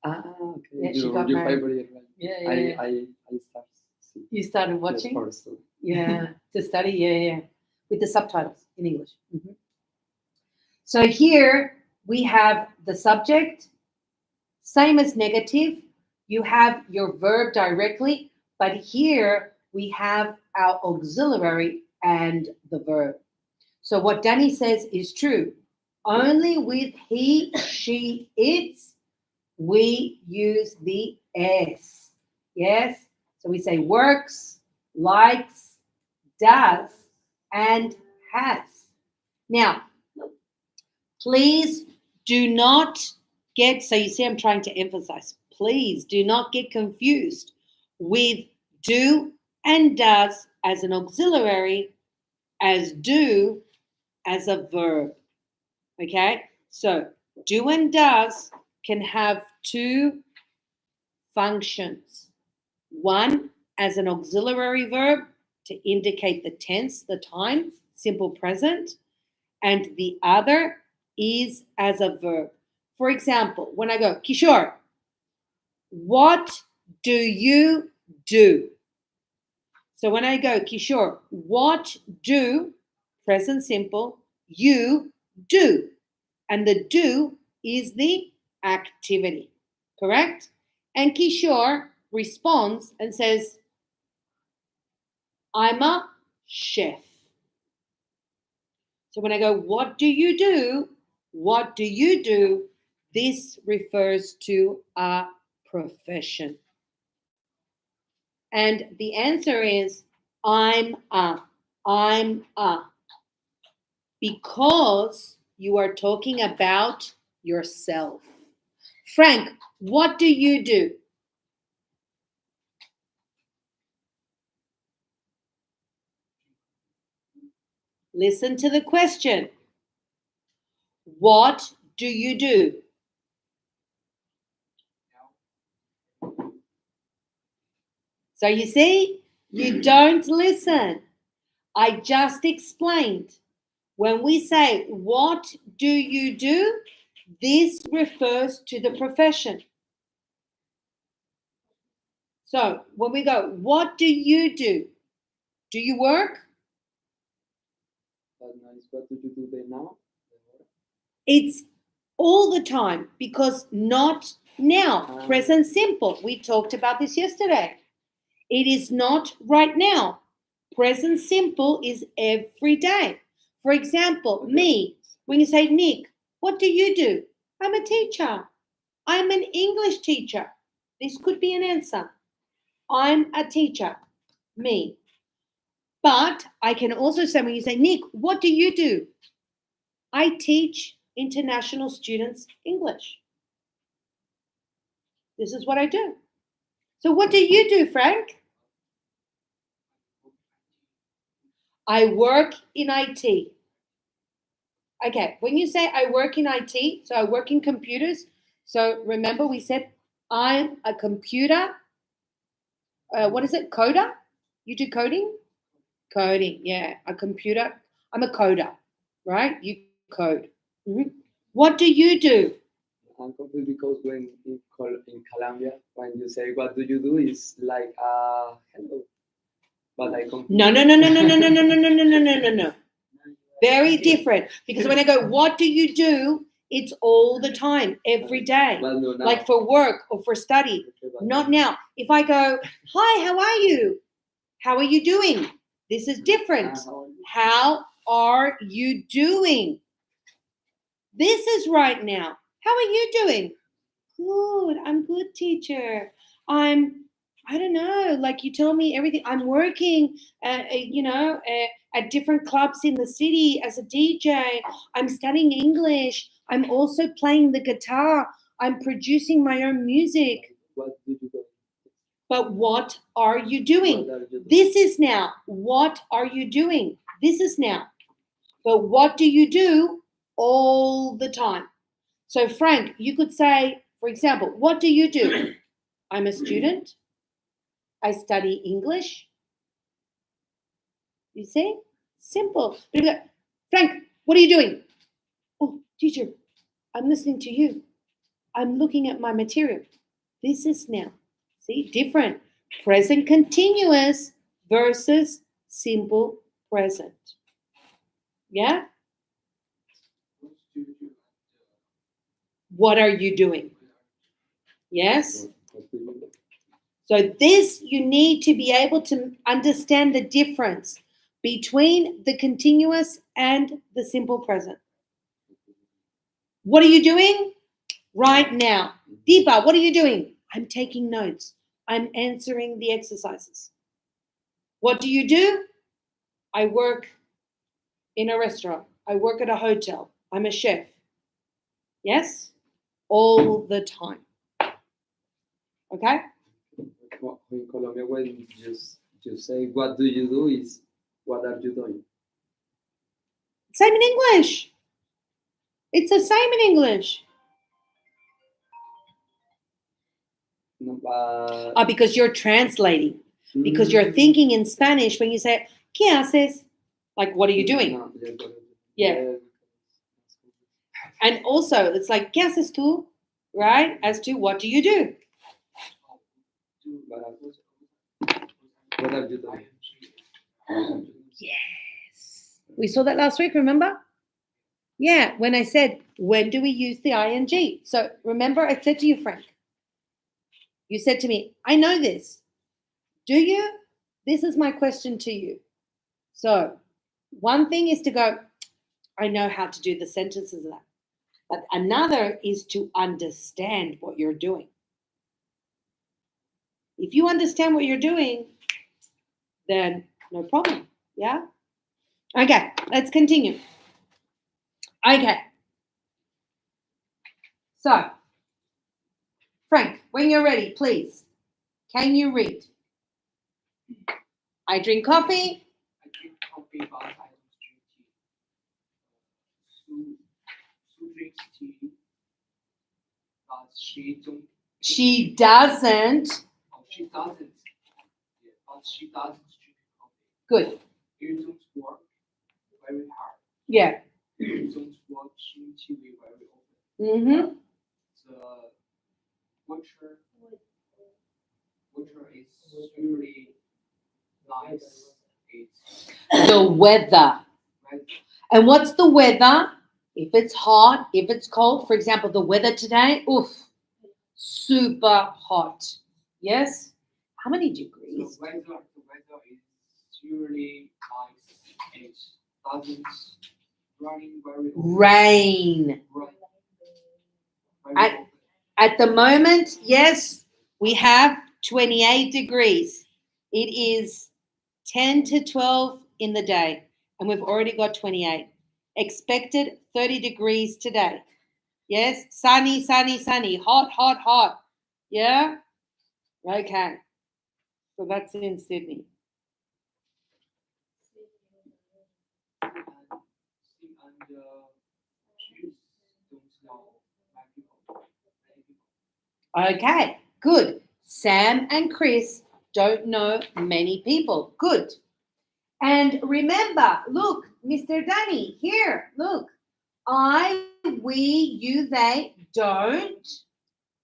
Okay. Yeah, she your got your married. favorite reality. Yeah. I start seeing You started watching? the first one. Yeah, to study, yeah. With the subtitles in English. Mm-hmm. So here we have the subject, same as negative. You have your verb directly, but here we have our auxiliary and the verb. So what Danny says is true. Only with he, she, its, we use the S. Yes? So we say works, likes, does, and has. Now, please do not get, so you see I'm trying to emphasize, please do not get confused with do and does as an auxiliary, as do as a verb. Okay? So do and does can have two functions. One as an auxiliary verb to indicate the tense, the time, simple present, and the other is as a verb. For example, when I go, Kishore, what do you do? So when I go, Kishore, what do, present simple, you do? And the do is the activity, correct? And Kishore responds and says, I'm a chef. So when I go, what do you do? What do you do? This refers to a profession. And the answer is, I'm a. Because you are talking about yourself. Frank, what do you do? Listen to the question. What do you do? So you see, you don't listen. I just explained. When we say, what do you do? This refers to the profession. So when we go, what do you do? Do you work? But nice. What do you do there now? It's all the time because not now. Present simple. We talked about this yesterday. It is not right now. Present simple is every day. For example, me, when you say, Nick, what do you do? I'm a teacher. I'm an English teacher. This could be an answer. I'm a teacher. Me. But I can also say, when you say, Nick, what do you do? I teach international students English. This is what I do. So what do you do, Frank? I work in IT. Okay, when you say I work in IT, so I work in computers. So remember we said I'm a computer, what is it, coder? You do coding? Coding, yeah, a computer. I'm a coder, right? You code. Mhm. What do you do? I'm confused because when in Colombia, when you say what do you do, it's like hello. But I confused. No. Very different. Because when I go, what do you do? It's all the time, every day. Well, no, now. Like for work or for study. Okay, but Not now. If I go, hi, how are you? How are you doing? This is different. how How are are you? you doing? This is right now. How are you doing? Good. I'm good, teacher. I don't know, like you tell me everything. I'm working, at different clubs in the city as a DJ. I'm studying English. I'm also playing the guitar. I'm producing my own music. What do you do? But what are you doing? What are you doing? This is now. What are you doing? This is now. But what do you do all the time? So, Frank, you could say, for example, what do you do? I'm a student. I study English. You see? Simple. But you go, Frank, what are you doing? Oh, teacher, I'm listening to you. I'm looking at my material. This is now. See, different. Present continuous versus simple present. Yeah? What are you doing? Yes? What do you do? So this, you need to be able to understand the difference between the continuous and the simple present. What are you doing right now? Deepa, what are you doing? I'm taking notes. I'm answering the exercises. What do you do? I work in a restaurant. I work at a hotel. I'm a chef. Yes? All the time. Okay? In Colombia, when you say what do you do, is what are you doing? Same in English. It's the same in English. No, but Because you're translating. Because you're thinking in Spanish when you say, ¿qué haces? Like, what are you doing? No, Yeah. And also, it's like, ¿qué haces tú? Right? As to, what do you do? What are you doing? Yes. We saw that last week, remember? Yeah, when I said, when do we use the ing? So remember, I said to you, Frank, you said to me, I know this. Do you? This is my question to you. So one thing is to go, I know how to do the sentences of that. But another is to understand what you're doing. If you understand what you're doing, then no problem. Yeah? Okay, let's continue. Okay. So, Frank, when you're ready, please, can you read? I drink coffee. I drink coffee, but I don't drink tea. Sue drinks tea, but she don't. She doesn't. Oh, she doesn't. Yeah, but she doesn't drink coffee. Good. You don't work very hard. Yeah. You don't watch TV very often. Mm-hmm. The winter is really nice. It's The weather. right. And what's the weather? If it's hot, if it's cold, for example, the weather today, oof, super hot. Yes? How many So degrees? weather is usually like it doesn't running very often. Rain. Very At- often. At the moment, yes, we have 28 degrees. It is 10 to 12 in the day, and we've already got 28. Expected 30 degrees today. Yes, sunny, sunny, sunny, hot, hot, hot. Yeah? Okay. So that's in Sydney. And shoes don't know like people. Okay, good. Sam and Chris don't know many people. Good. And remember, look, Mr. Danny, here, look. I, we, you, they don't.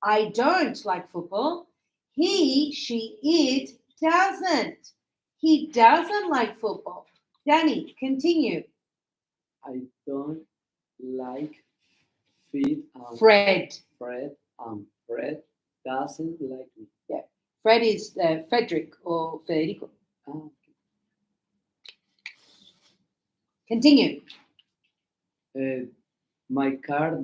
I don't like football. He, she, it doesn't. He doesn't like football. Danny, continue. I don't like feed Fred. Fred. Fred doesn't like me. Fred is Frederick or Federico. Ah, Continue. my car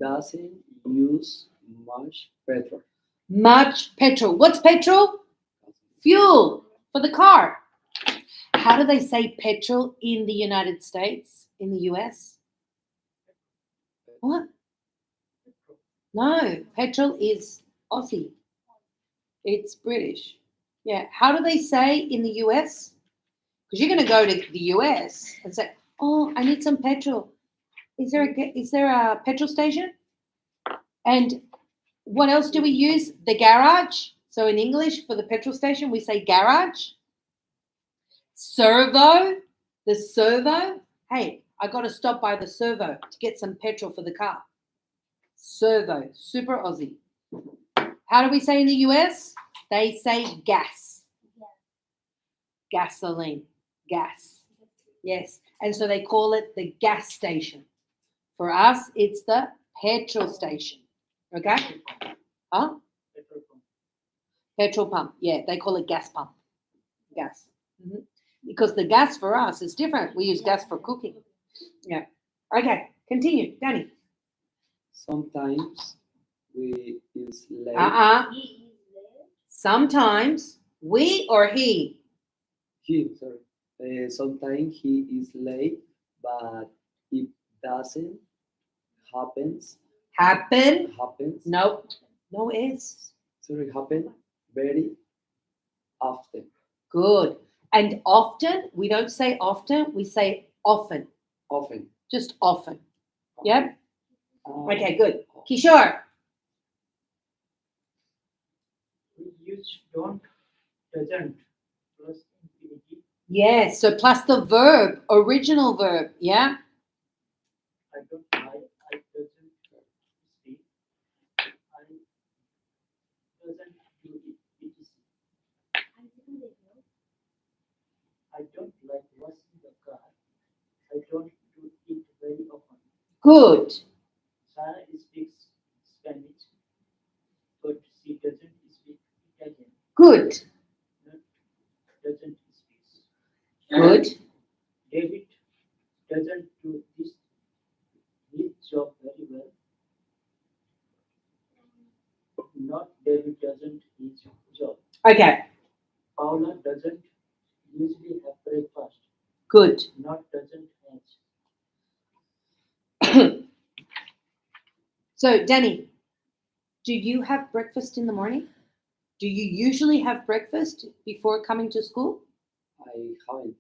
doesn't use much petrol. Much petrol. What's petrol? Fuel for the car. How do they say petrol in the United States, in the US? What? No, petrol is Aussie. It's British. Yeah. How do they say in the US? Because you're going to go to the US and say, "Oh, I need some petrol. Is there a petrol station?" And what else do we use? The garage. So in English, for the petrol station, we say garage. Servo, the servo. Hey, I got to stop by the servo to get some petrol for the car. Servo, super Aussie. How do we say in the US? They say gas. Gasoline, gas. Yes. And so they call it the gas station. For us, it's the petrol station. Okay? Huh? Petrol pump. Petrol pump. Yeah, they call it gas pump. Gas. Mhm. Because the gas for us is different. We use gas for cooking. Yeah. Okay, continue. Danny. Sometimes we is late. He is late. Sometimes we or he. Sometimes he is late, but it doesn't happens. Happen. Happens. Nope. No is. Sorry, happen very often. Good. And often, we don't say often, we say often. Often. Just often. Yep. Okay, good. often. Kishore. We use don't, doesn't, plus infinitive. Yes. So plus the verb, original verb. Yeah. I don't like, I doesn't speak. I doesn't do it, etc. I don't like washing the car. I don't do it very often. Good. Sarah speaks Spanish, but she doesn't speak Italian. Good. Not doesn't speak. Good. David doesn't do his job very well. Not David doesn't his job. Okay. Paula doesn't usually have breakfast. Good. Not doesn't have. So, Danny, do you have breakfast in the morning? Do you usually have breakfast before coming to school? I haven't.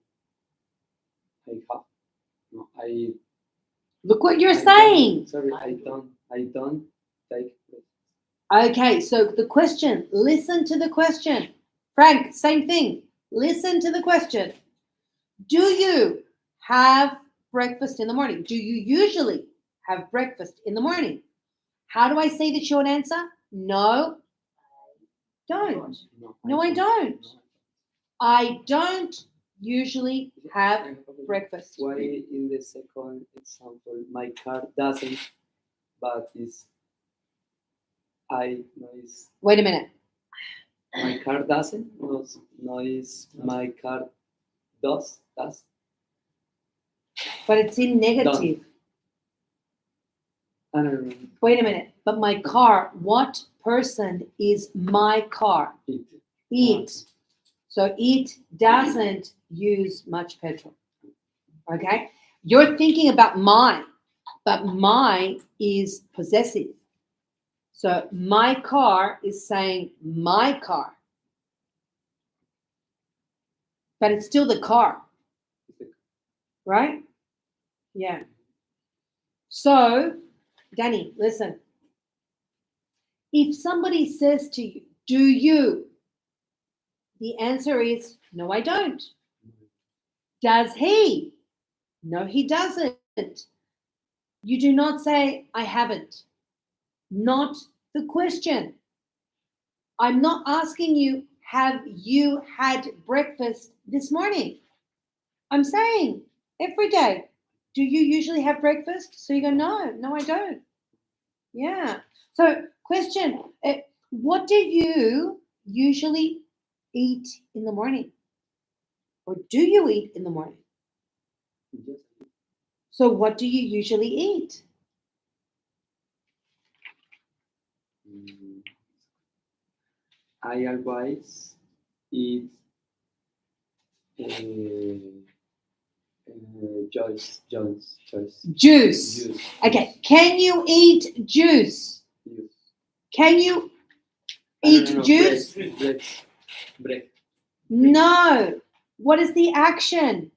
I have. No, I. Look what you're I don't- saying. Sorry, I don't take breakfast. Okay, so the question, listen to the question. Frank, same thing. Listen to the question. Do you have breakfast in the morning? Do you usually have breakfast in the morning? How do I say the short answer? No, don't. No, I don't. I don't usually have breakfast. Why in the second example my car doesn't, but it's noise. Wait a minute. My car doesn't. Noise. My car does. But it's in negative. I don't know. Wait a minute. But my car, what person is my car? It. So it doesn't use much petrol. Okay? You're thinking about my, but my is possessive. So my car is saying my car. But it's still the car. Right? Yeah. So, Danny, listen. If somebody says to you, do you? The answer is, no, I don't. Does he? No, he doesn't. You do not say, I haven't. Not the question. I'm not asking you, have you had breakfast this morning? I'm saying every day, do you usually have breakfast? So you go, no, I don't. Yeah. So, question, what do you usually eat in the morning? Or do you eat in the morning? So, what do you usually eat? I always eat Joyce. Juice. Juice. Okay. Can you eat juice? Juice. Can you I eat don't know, juice? Bread. No. What is the action?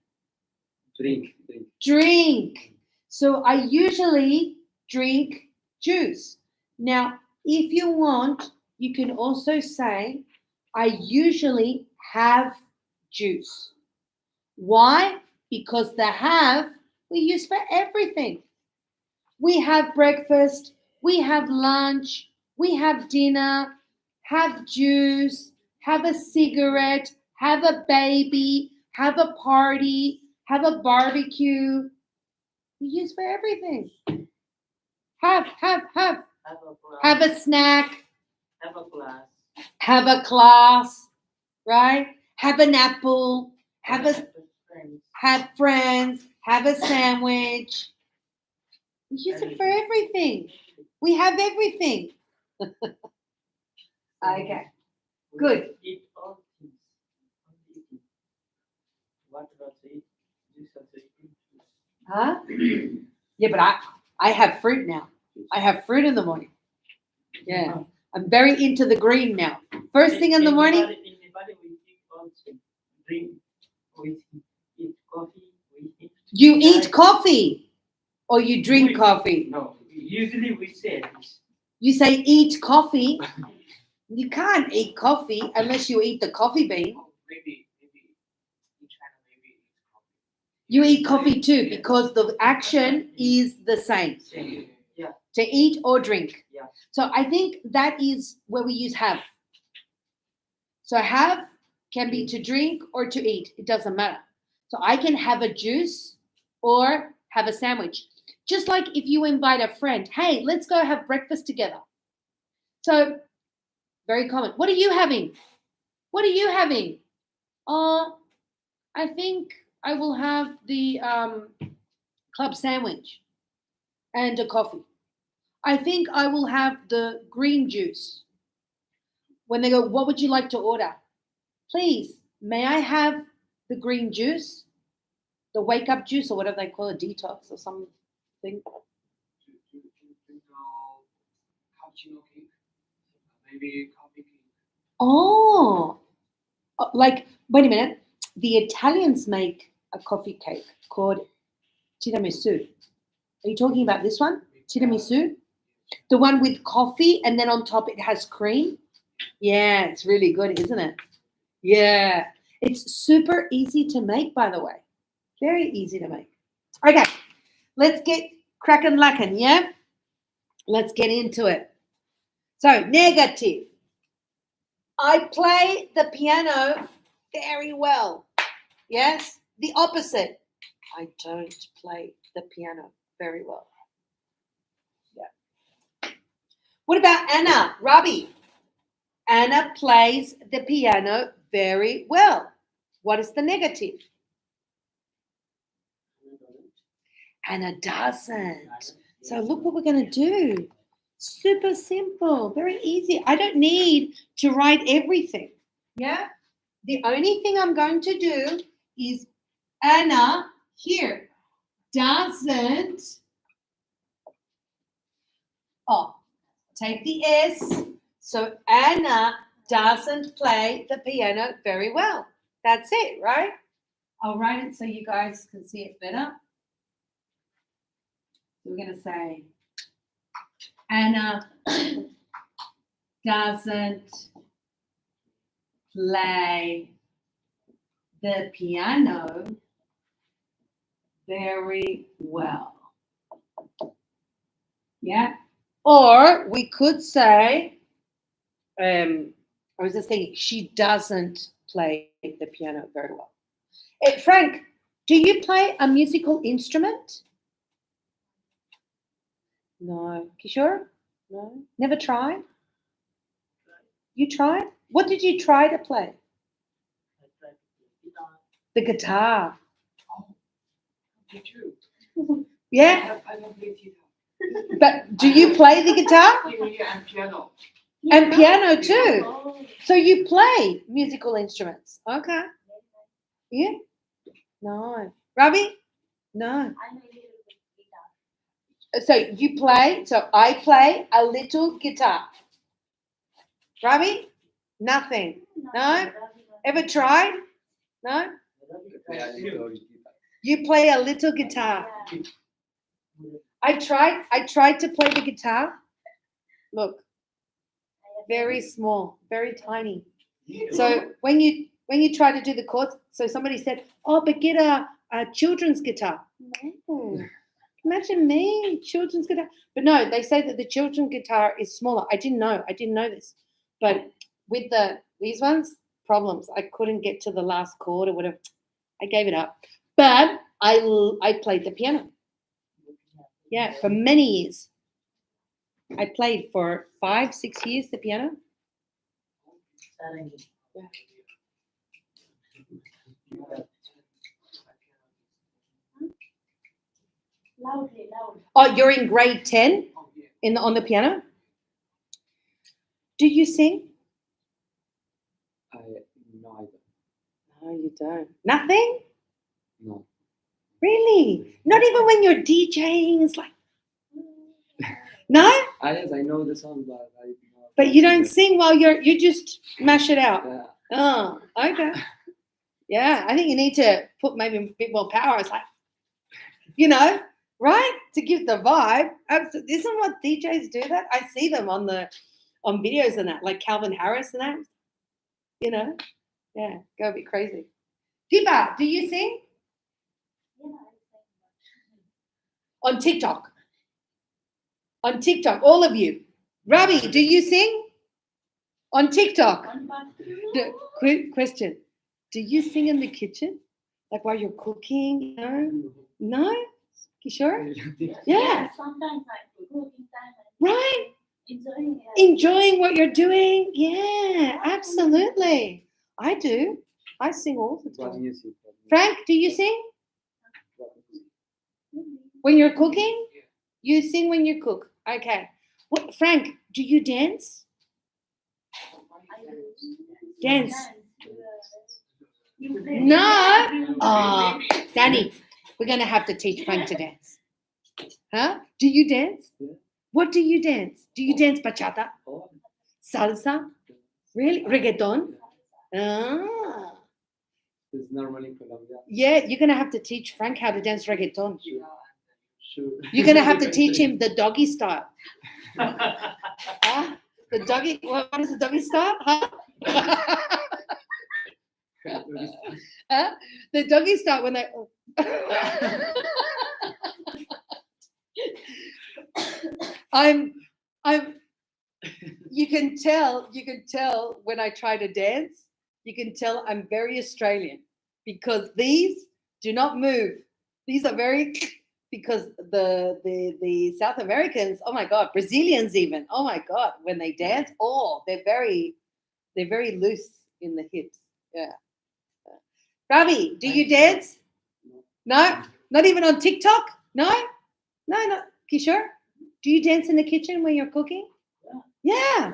Drink. Drink. So I usually drink juice. Now, if you want, you can also say, I usually have juice. Why? Because the have we use for everything. We have breakfast, we have lunch, we have dinner, have juice, have a cigarette, have a baby, have a party, have a barbecue. We use for everything. Have. Have a class. Have a snack, Have a class. have a class, right? Have an apple, have friends, have a sandwich. We use it for everything. We have everything. Okay. We Good. Eat all things. Only eating. What about eat? Juice also eating. Huh? Yeah, but I have fruit now. I have fruit in the morning. Yeah. I'm very into the green now. First thing in the morning, In Nepal, we eat also drink. We eat coffee. We eat. you eat chai. coffee or you drink We- coffee. No, usually we say this. You say eat coffee. You can't eat coffee unless you eat the coffee bean. Maybe in China, maybe it's coffee. You eat coffee too because the action is the same. Same. Yeah. To eat or drink. Yeah. So I think that is where we use have. So have can be to drink or to eat. It doesn't matter. So I can have a juice or have a sandwich. Just like if you invite a friend, hey, let's go have breakfast together. So very common. What are you having? What are you having? I think I will have the club sandwich and a coffee. I think I will have the green juice. When they go, what would you like to order? Please, may I have the green juice? The wake up juice or whatever they call it, detox or something. Cappuccino cake, maybe coffee cake. Oh, like, wait a minute. The Italians make a coffee cake called tiramisu. Are you talking about this one? Tiramisu? The one with coffee and then on top it has cream? Yeah, it's really good, isn't it? Yeah. It's super easy to make, by the way. Very easy to make. Okay, let's get crackin' lackin', yeah? Let's get into it. So, negative. I play the piano very well. Yes? The opposite. I don't play the piano very well. Yeah. What about Anna? Robbie. Anna plays the piano very well. What is the negative? Anna doesn't. So look what we're going to do. Super simple, very easy. I don't need to write everything. Yeah? The only thing I'm going to do is Anna here doesn't. Oh, take the S. So Anna doesn't play the piano very well. That's it, right? I'll write it so you guys can see it better. We're going to say Anna doesn't play the piano very well. Yeah. Or we could say, I was just thinking, she doesn't play the piano very well. Frank, do you play a musical instrument? No. Kishore? No. Never tried? You tried? What did you try to play? I tried to play guitar. The guitar. Me too. Yeah. I don't play guitar. But do you play the guitar? Yeah, and piano. And piano too. Oh, So you play musical instruments. Okay. Yeah. No. Ravi? No. I know a little bit guitar. So you play, so I play a little guitar. Ravi? Nothing. No? Ever tried? No? Play a little guitar. You play a little guitar. I tried to play the guitar. Look, very small, very tiny. So when you try to do the chords, so somebody said, "Oh, but get a children's guitar." No. Imagine me, children's guitar. But no, they say that the children's guitar is smaller. I didn't know this. But with these ones, problems. I couldn't get to the last chord or whatever. I gave it up. But I played the piano. Yeah, for many years. I played for 5-6 years the piano. Yeah. Loudly, loud. Oh, you're in grade 10 Oh, yeah. on the piano? Do you sing? No, I don't. No, you don't. Nothing? No. Really? Not even when you're DJing? It's like, no? Yes, I know the song, but I. But you don't sing while you just mash it out. Yeah. Oh, okay. Yeah, I think you need to put maybe a bit more power. It's like, right? To give the vibe. Absolutely. Isn't what DJs do that? I see them on videos and that, like Calvin Harris and that. Yeah, go a bit crazy. Deepa, do you sing? Yeah, On TikTok. On TikTok, all of you. Ravi, do you sing? On TikTok. one part. Quick question. Do you sing in the kitchen? Like while you're cooking, No? Kishore? Yeah. Sometimes I go in time and Right? enjoying it. Enjoying what you're doing? Yeah, absolutely. I do. I sing all the What time. music? Frank, do you sing What music? when you're cooking? You sing when you cook. Okay. What, Frank, do you dance? Dance. You play. No. Oh, Danny, we're going to have to teach Frank to dance. Huh? Do you dance? Yeah. What do you dance? Do you dance bachata? Oh, Salsa? Really? Reggaeton? Ah. it's normally Colombia. Yeah, you're going to have to teach Frank how to dance reggaeton. Sure. You're going to have to teach him the doggy style. Huh? The doggy, what is the doggy style? Huh? Huh? The doggy style when they. I'm. You can tell when I try to dance. You can tell I'm very Australian because these do not move. These are very because the South Americans, oh my God, Brazilians even, oh my God, when they dance, they're very loose in the hips. Yeah. Ravi, do you dance? No, not even on TikTok. No. Kishore, do you dance in the kitchen when you're cooking? Yeah,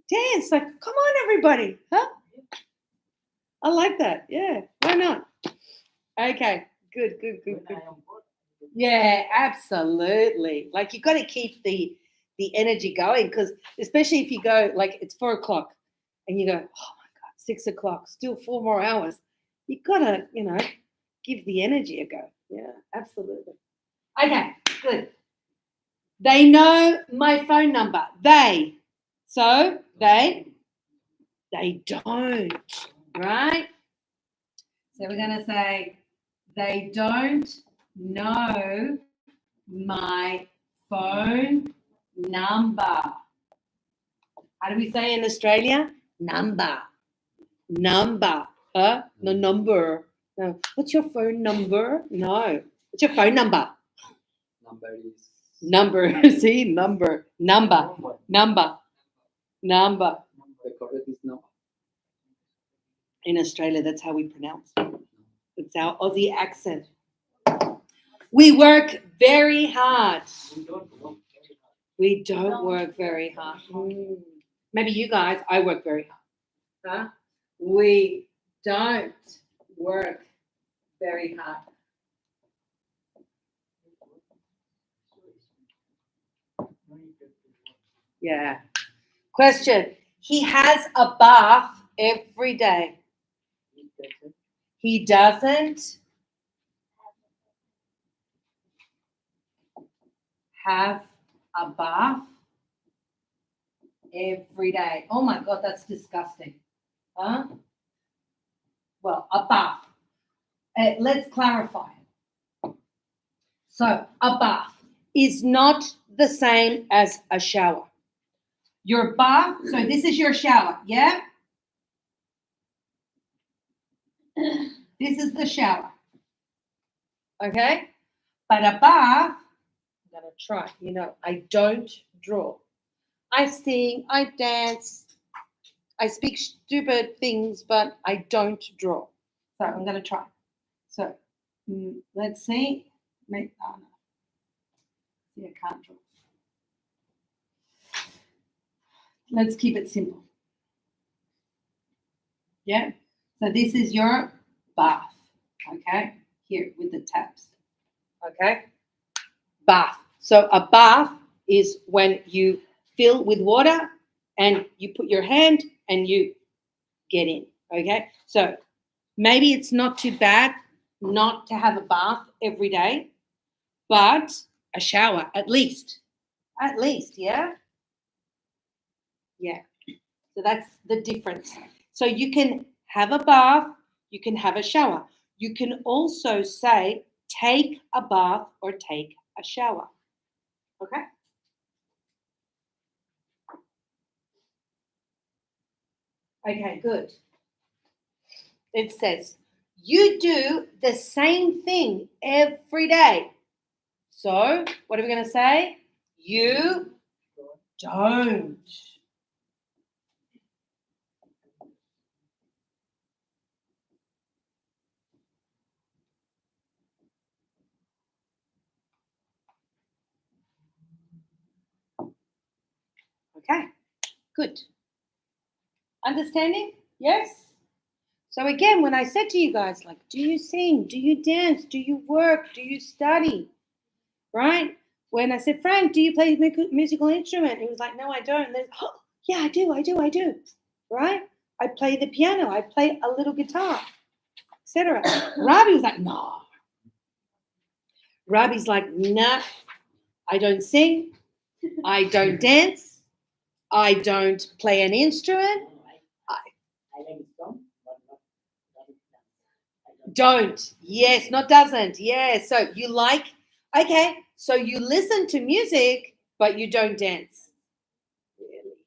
dance. Like, come on, everybody, huh? I like that. Yeah, why not? Okay, good. When I am bored, Yeah, absolutely. Like you got to keep the energy going because especially if you go like it's 4 o'clock and you go, oh my God, 6 o'clock, still 4 more hours. You gotta, give the energy a go. Yeah, absolutely. Okay, good. They know my phone number. So they don't, right? So we're gonna say they don't know my phone number. How do we say in Australia? Number. Huh? No number. No. What's your phone number? No. What's your phone number? Number is Number. See, number. Number. the correct is no. In Australia, that's how we pronounce it. It's our Aussie accent. We work very hard. we don't work We don't work very hard. very hard. Maybe you guys, I work very hard. Huh? We don't work very hard. Yeah. Question. He has a bath every day. He doesn't have a bath every day. Oh my God, that's disgusting. Huh? Well, a bath. Let's clarify. So, a bath is not the same as a shower. Your bath, so this is your shower, yeah? This is the shower. Okay? But a bath, I'm going to try. I don't draw. I sing, I dance, I speak stupid things, but I don't draw. So I'm going to try. So let's see. No. See, I can't draw. Let's keep it simple. Yeah? So this is your bath. Okay? Here with the tabs. Okay? Bath. So a bath is when you fill with water and you put your hand and you get in. Okay? So maybe it's not too bad not to have a bath every day, but a shower at least. At least, yeah? Yeah. So that's the difference. So you can have a bath, you can have a shower. You can also say take a bath or take a shower. Okay? Okay, good. It says, you do the same thing every day. So, what are we going to say? You don't. Okay, good. Understanding? Yes? So again, when I said to you guys, like, do you sing? Do you dance? Do you work? Do you study? Right? When I said, Frank, do you play a musical instrument? He was like, no, I don't. And oh, yeah, I do. Right? I play the piano. I play a little guitar, etc. Robbie was like, no. Robbie's like, nah, I don't sing. I don't dance. I don't play an instrument. I like song, but not dance. I Don't. Yes, not doesn't. Yeah. So you like, okay. So you listen to music, but you don't dance. Really?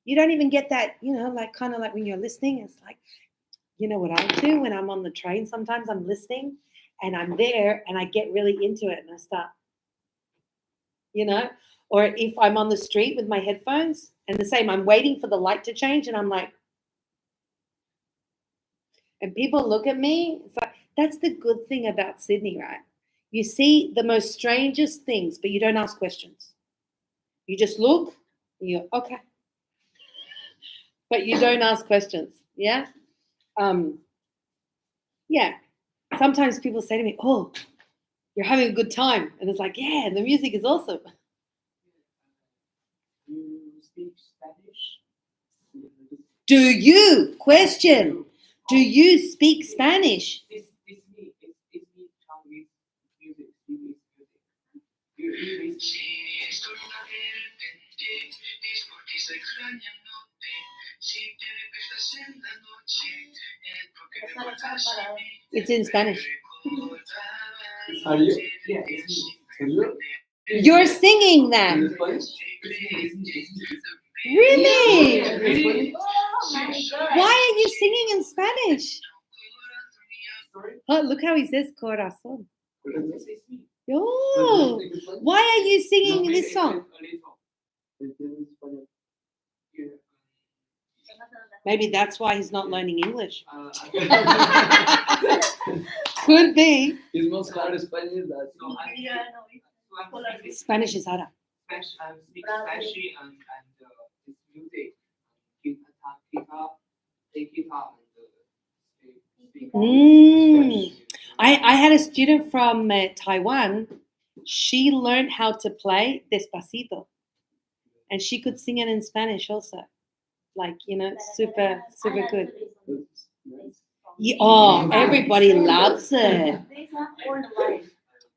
You don't even get that, like kind of like when you're listening, it's like, you know what I do when I'm on the train? Sometimes I'm listening and I'm there and I get really into it and I start, or if I'm on the street with my headphones and the same, I'm waiting for the light to change and I'm like, and people look at me. It's like, that's the good thing about Sydney, right? You see the most strangest things, but you don't ask questions. You just look and you're okay. But you don't ask questions. Yeah. Yeah. Sometimes people say to me, "Oh, you're having a good time," and it's like, "Yeah, the music is awesome." You speak Spanish? Do you? Question. Do you speak Spanish? It's me. It's me trying with music. You listen. It's in Spanish. Are you? Yeah, it's me. Are you? You're singing that. In Spanish? Really? Really? Oh my god. Why are you singing in Spanish? Sorry? Oh, look how he says corazón. It's me. Oh, why are you singing this song? A little. Yeah. Maybe that's why he's not learning English. Uh, Could be. It's most claro Spanish that so I Yeah, no, it's speak Spanish is harder. Spanish. I speak Bravo. Spanish and this music, guitar, play guitar and speak Mm. Spanish. I had a student from Taiwan. She learned how to play Despacito, and she could sing it in Spanish also. Like, super good. that's nice. Yeah, oh, everybody loves it. These are all live.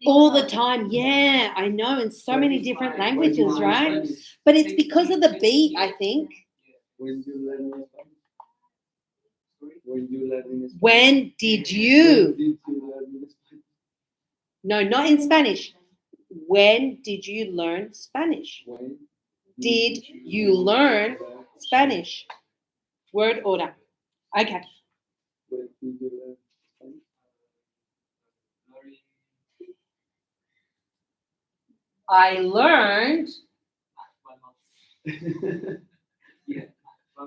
All the time. Yeah, I know, in so many different languages, right? But it's because of the beat, I think. When you learn Spanish? When you learn in Spanish? When did you? When did you learn in Spanish? No, not in Spanish. When did you learn Spanish? When Did you learn Spanish? Word order. Okay. When did you learn Spanish? I learned. Yeah.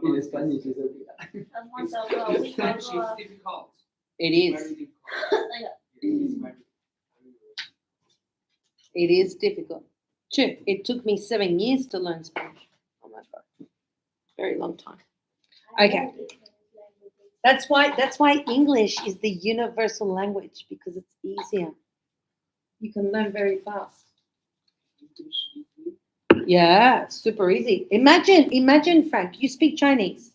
In Spanish is okay. A month ago, a week Spanish is ago. difficult. It Very is. difficult. Yeah. It's very It is difficult. True. It took me 7 years to learn Spanish. Oh my god. Very long time. Okay. That's why English is the universal language, because it's easier. You can learn very fast. Yeah, super easy. Imagine, Frank, you speak Chinese.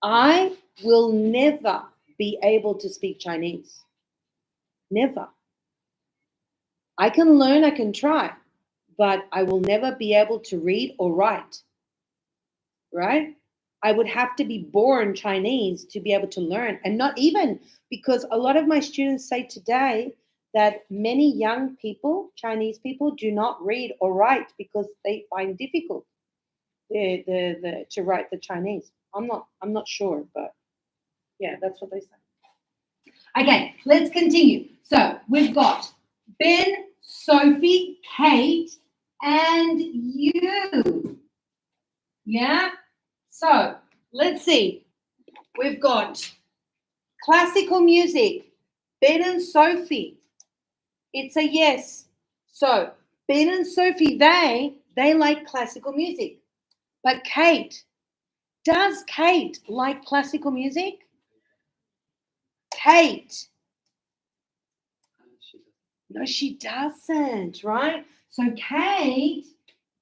I will never be able to speak Chinese. Never. I can learn, I can try, but I will never be able to read or write. Right? I would have to be born Chinese to be able to learn. And not even, because a lot of my students say today that many young people, Chinese people, do not read or write because they find difficult to write the Chinese. I'm not sure, but yeah, that's what they say. Okay, let's continue. So we've got Ben, Sophie, Kate, and you. Yeah? So let's see. We've got classical music. Ben and Sophie. It's a yes. So Ben and Sophie, they like classical music. But Kate, does Kate like classical music? Kate. No, she doesn't, right? So Kate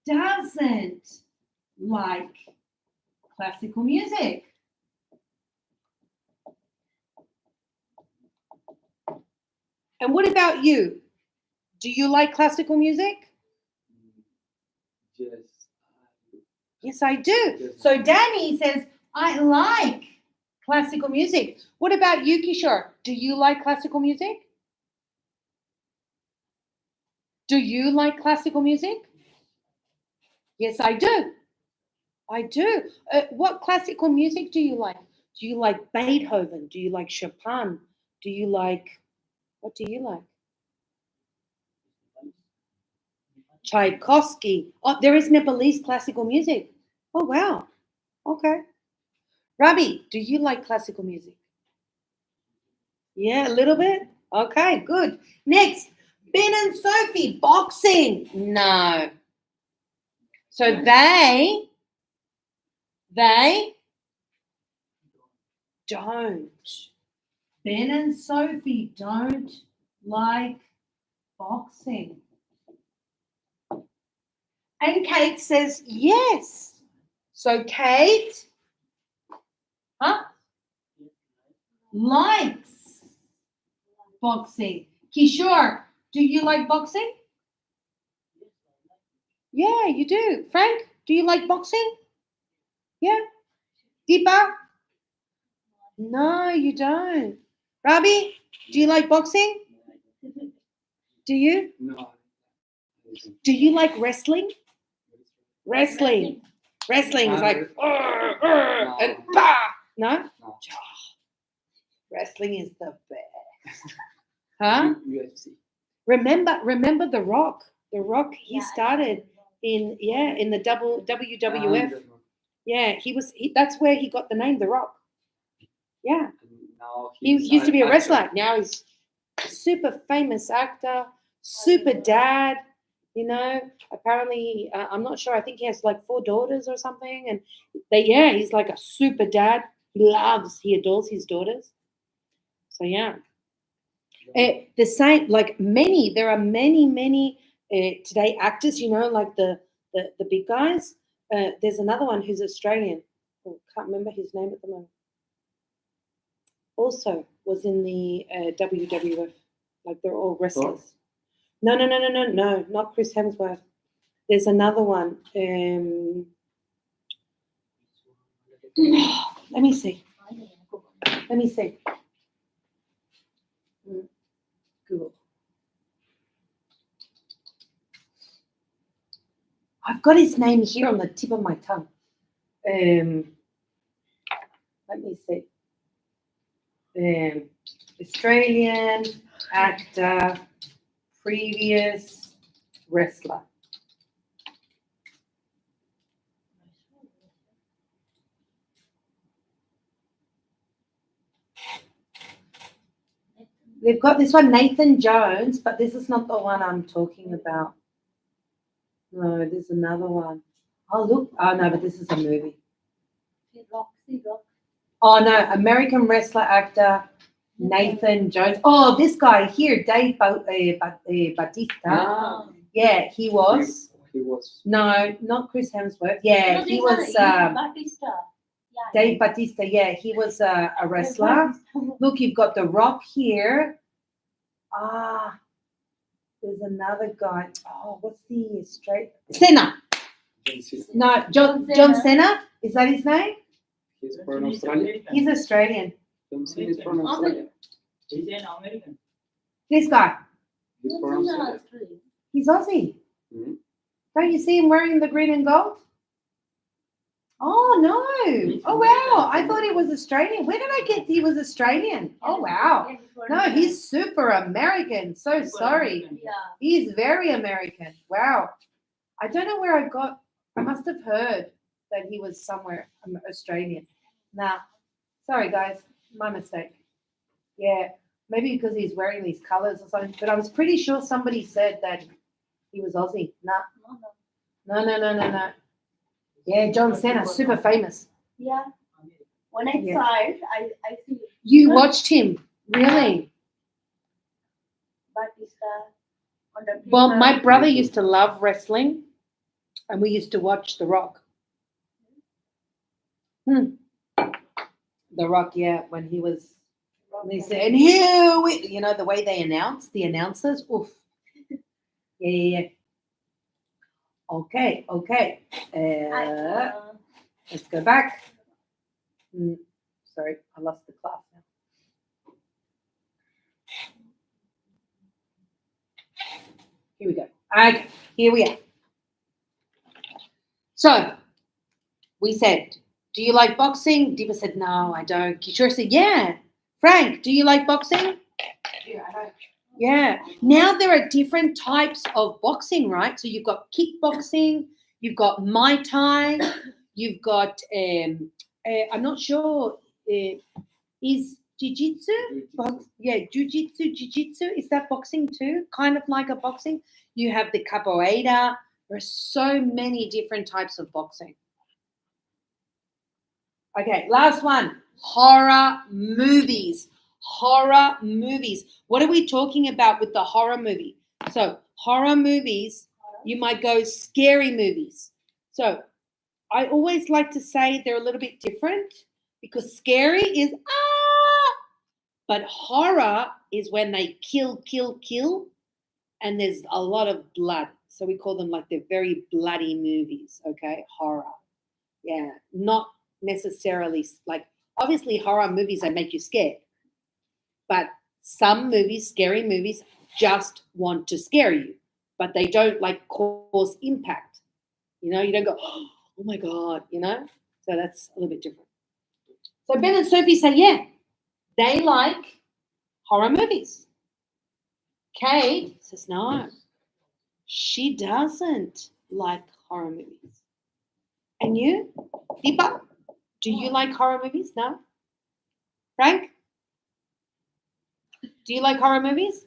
doesn't like classical music. And what about you? Do you like classical music? Yes. Yes, I do. So Danny says, I like classical music. What about you, Kishore? Do you like classical music? Do you like classical music? Yes, I do. I do. What classical music do you like? Do you like Beethoven? Do you like Chopin? Do you like What do you like? Tchaikovsky. Oh, there is Nepalese classical music. Oh, wow. Okay. Rabi, do you like classical music? Yeah, a little bit? Okay, good. Next, Ben and Sophie, boxing. No. So they don't. Ben and Sophie don't like boxing. And Kate says yes. So Kate, likes boxing. Kishore, do you like boxing? Yeah, you do. Frank, do you like boxing? Yeah. Deepa? No, you don't. Rabi, do you like boxing? Do you? No. Do you like wrestling? Wrestling. Wrestling is like and bah. No? No. Wrestling is the best. Huh? UFC. Remember The Rock. The Rock, he Yeah, I started in the WWF. Yeah, that's where he got the name The Rock. Yeah. Now He he's used to be a an wrestler. actor. Now he's a super famous actor, super dad. You know, apparently, I'm not sure. I think he has like 4 daughters or something. And he's like a super dad. He adores his daughters. So yeah. The same, like there are many today actors, you know, like the big guys. There's another one who's Australian. Oh, can't remember his name at the moment. Also was in the WWF. Like they're all wrestlers. No, not Chris Hemsworth. There's another one. Let me see. Google. I've got his name here on the tip of my tongue. Let me see. Australian actor, previous wrestler. They've got this one, Nathan Jones, but this is not the one I'm talking about. No, there's another one. Oh, look. Oh, no, but this is a movie. Rock. Oh, no, American wrestler, actor, Nathan Jones. Oh, this guy here, Dave Bautista. Ah, Yeah, he was. he was. No, not Chris Hemsworth. Yeah, he was Batista. Yeah, Dave Bautista. Yeah, he was a wrestler. Look, you've got The Rock here. Ah, there's another guy. Oh, what's the straight? Senna. No, John Cena. Is that his name? He's from Australia. He's Australian. John Cena is from Australia. He's an American. This guy. He's from Australia. He's Aussie. Mhm. Don't you see him wearing the green and gold? Oh, no. Oh, wow. I thought he was Australian. Where did I get he was Australian? Oh, wow. No, he's super American. So sorry. Yeah. He's very American. Wow. I don't know where I must have heard that he was somewhere Australian. Nah. Sorry, guys. My mistake. Yeah. Maybe because he's wearing these colors or something. But I was pretty sure somebody said that he was Aussie. Nah. No. Yeah, John Cena, super famous. Yeah. When I Yeah. saw it, I see You watched him, really? Batista on the Well, my paper. brother used to love wrestling, and we used to watch The Rock. The Rock, yeah, when he was. They said, and here we, you know, the way they announce the announcers. Oof. Yeah. Okay. Let's go back. Sorry, I lost the class now. Here we go. Okay, here we are. So, we said, do you like boxing? Deepa said, no, I don't. Kishore said, yeah. Frank, do you like boxing? Yeah, I like. Yeah. Now there are different types of boxing, right? So you've got kickboxing, you've got Muay Thai, you've got I'm not sure is jiu-jitsu? Yeah, jiu-jitsu. Is that boxing too? Kind of like a boxing. You have the capoeira. There are so many different types of boxing. Okay, last one. Horror movies. Horror movies. What are we talking about with the horror movie? So, horror movies, you might go scary movies. So, I always like to say they're a little bit different because scary is but horror is when they kill, and there's a lot of blood. So we call them like they're very bloody movies, okay? Horror. Yeah, not necessarily like, obviously horror movies, they make you scared. But some movies, scary movies, just want to scare you, but they don't like cause impact. You know, you don't go, oh my God, you know? So that's a little bit different. So Ben and Sophie say, yeah, they like horror movies. Kate says, no, she doesn't like horror movies. And you, Deepa, do you like horror movies? No? Frank? Do you like horror movies?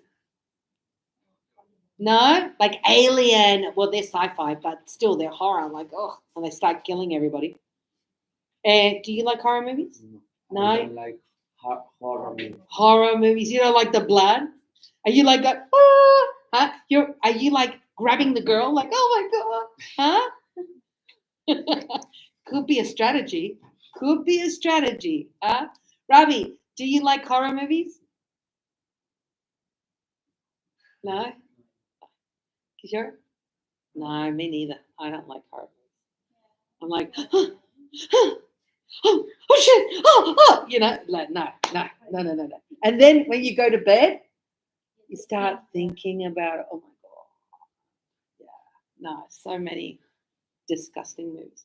No? Like Alien. Well, they're sci-fi, but still they're horror. Like, oh, and they start killing everybody. Do you like horror movies? No? I don't like horror movies. Horror movies. You don't like the blood? Are you like, huh? Are you like grabbing the girl? Like, oh my God. Huh? Could be a strategy. Could be a strategy. Huh? Ravi, do you like horror movies? No? You sure? No, me neither. I don't like horror movies. I'm like, oh shit, oh, you know, like, no. And then when you go to bed, you start thinking about, oh my God. Yeah, no, so many disgusting movies.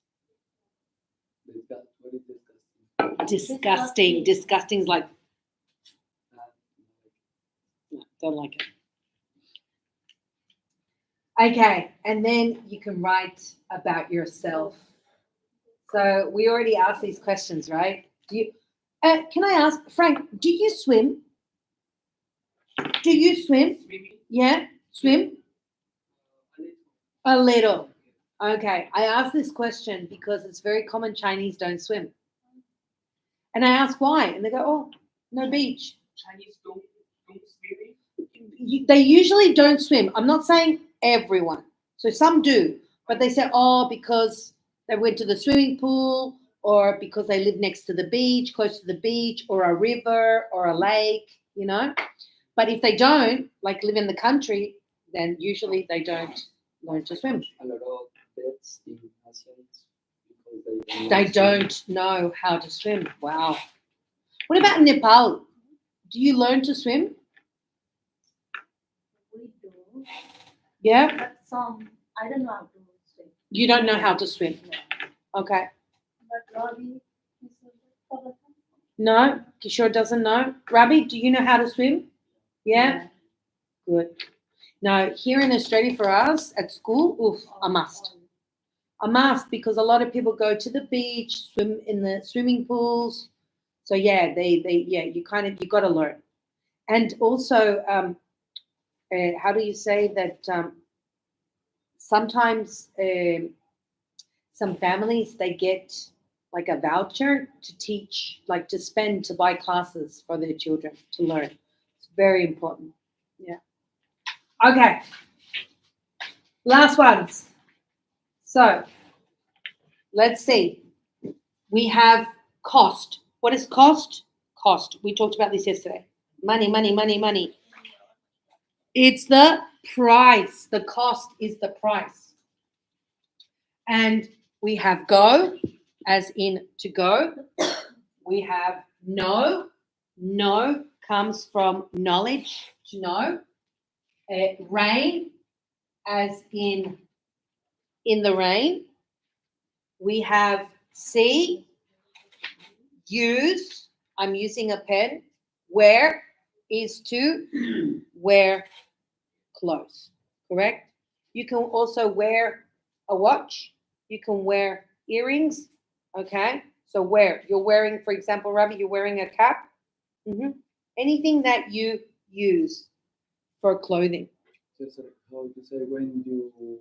What is Disgusting. Disgusting is like, no, don't like it. Okay, and then you can write about yourself. So we already asked these questions, right? Do you? Can I ask, Frank? Do you swim? Do you swim? Maybe Yeah, swim a little. Okay, I asked this question because it's very common Chinese don't swim, and I ask why, and they go, "Oh, no beach." Chinese don't swimming. They usually don't swim. I'm not saying everyone. So some do, but they say, oh, because they went to the swimming pool or because they live next to the beach, close to the beach or a river or a lake, you know. But if they don't, like live in the country, then usually they don't learn to swim. a lot of deaths in Asians because They don't know how to swim. Wow. What about Nepal? Do you learn to swim? We do, Yeah. but some I don't know how to swim. You don't know how to swim. Okay. But Robbie, he said, No, Kishore doesn't know. Rabi, do you know how to swim? Yeah? Good. Now, here in Australia for us at school, a must. A must because a lot of people go to the beach, swim in the swimming pools. So yeah, you got to learn. And also, how do you say that? Sometimes some families they get like a voucher to teach, like to spend to buy classes for their children to learn. It's very important. Yeah. Okay. Last ones. So let's see. We have cost. What is cost? Cost. We talked about this yesterday. Money. It's the price. The cost is the price. And we have go, as in to go. We have know. Know comes from knowledge, to know. Rain, as in the rain. We have see, use. I'm using a pen. Wear is to wear clothes, correct? You can also wear a watch. You can wear earrings, okay? So you're wearing, for example, Ravi, you're wearing a cap. Anything that you use for clothing. Just how to say when you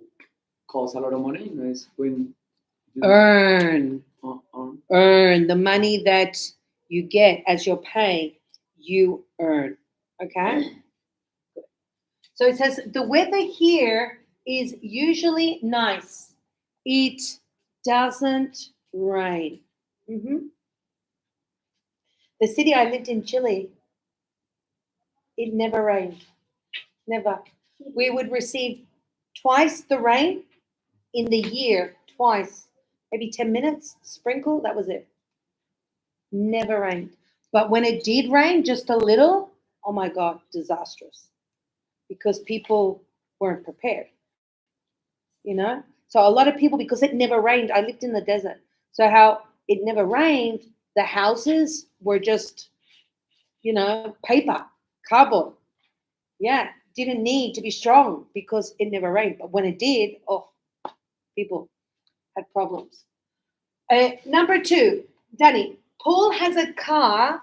cost a lot of money, no, it's when you Earn earn. the money that you get as your pay, you earn. Okay? So it says the weather here is usually nice. It doesn't rain. The city I lived in, Chile, it never rained. Never. We would receive twice the rain in the year, twice. Maybe 10 minutes, sprinkle, that was it. Never rained. But when it did rain, just a little, oh my God, disastrous. Because people weren't prepared. You know? So a lot of people, because it never rained, I lived in the desert. So how it never rained, the houses were just, paper, cardboard. Yeah, didn't need to be strong because it never rained. But when it did, people had problems. Number 2, Danny, Paul has a car,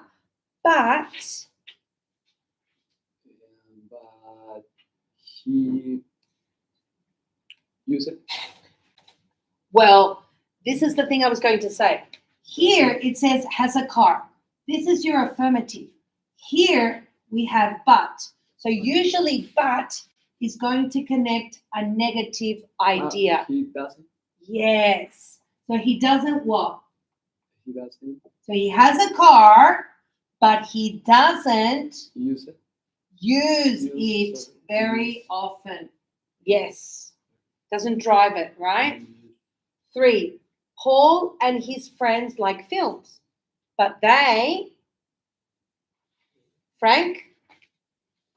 but he use it. well, this is the thing I was going to say. Here it says has a car. This is your affirmative. Here we have but. So usually but is going to connect a negative idea. He doesn't. Yes. So he doesn't what? He doesn't So he has a car, but he doesn't use it. use it Use. very often. Yes. Doesn't drive it, right? 3, Paul and his friends like films, but Frank,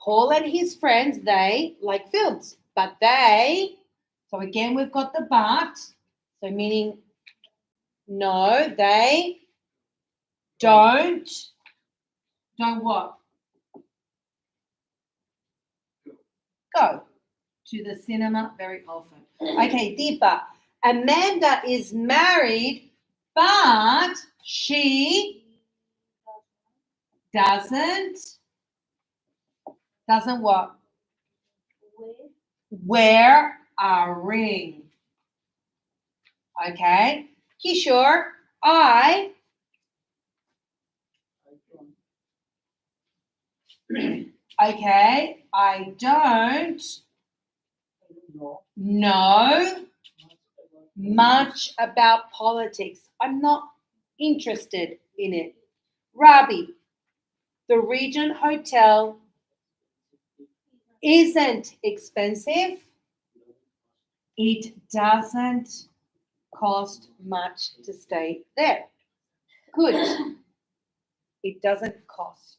Paul and his friends, they like films, but so again, we've got the but, so meaning no, they don't what? Go to the cinema very often. Okay, Deepa. Amanda is married, but she doesn't what? Wear a ring. Okay. Kishore, I don't know much about politics. I'm not interested in it. Rabi, the Regent Hotel isn't expensive. It doesn't cost much to stay there. Good. It doesn't cost.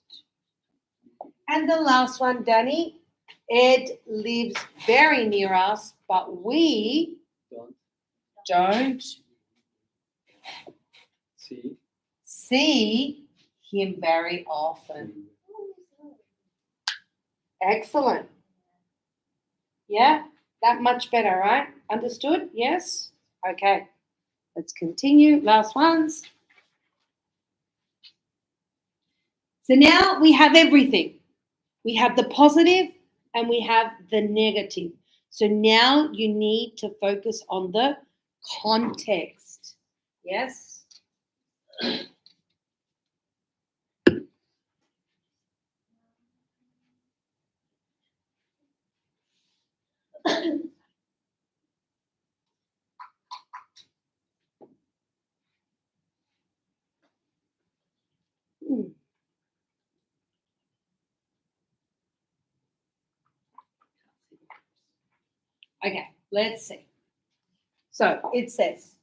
And the last one, Danny, Ed lives very near us, but we don't see him very often. Excellent. Yeah, that much better, right? Understood? Yes? Okay. Let's continue. Last ones. So now we have everything. We have the positive and we have the negative. So now you need to focus on the context. Yes? Okay, let's see. So it says,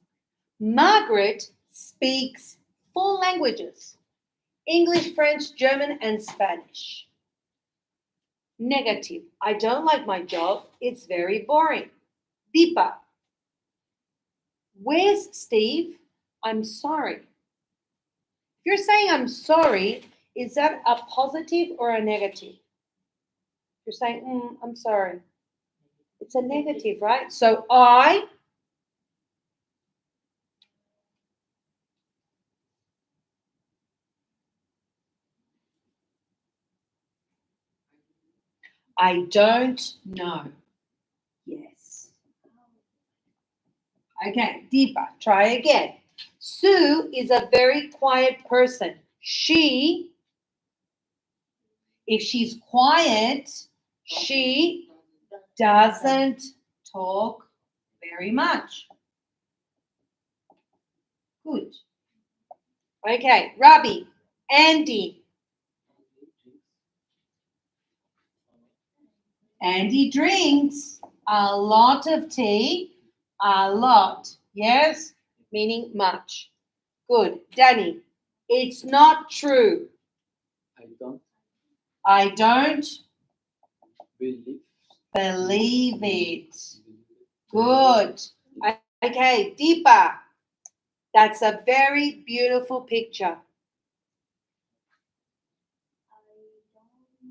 Margaret speaks 4 languages: English, French, German, and Spanish. Negative. I don't like my job. It's very boring. Deepa. Where's Steve? I'm sorry. If you're saying I'm sorry, is that a positive or a negative? You're saying, I'm sorry. It's a negative, right? So I don't know. Yes. Okay, deeper. Try again. Sue is a very quiet person. If she's quiet, she doesn't talk very much. Good. Okay, Robbie, Andy. Andy drinks a lot of tea. A lot. Yes? Meaning much. Good. Danny, it's not true. I don't I don't believe. believe it. Good. Okay, Deepa. That's a very beautiful picture.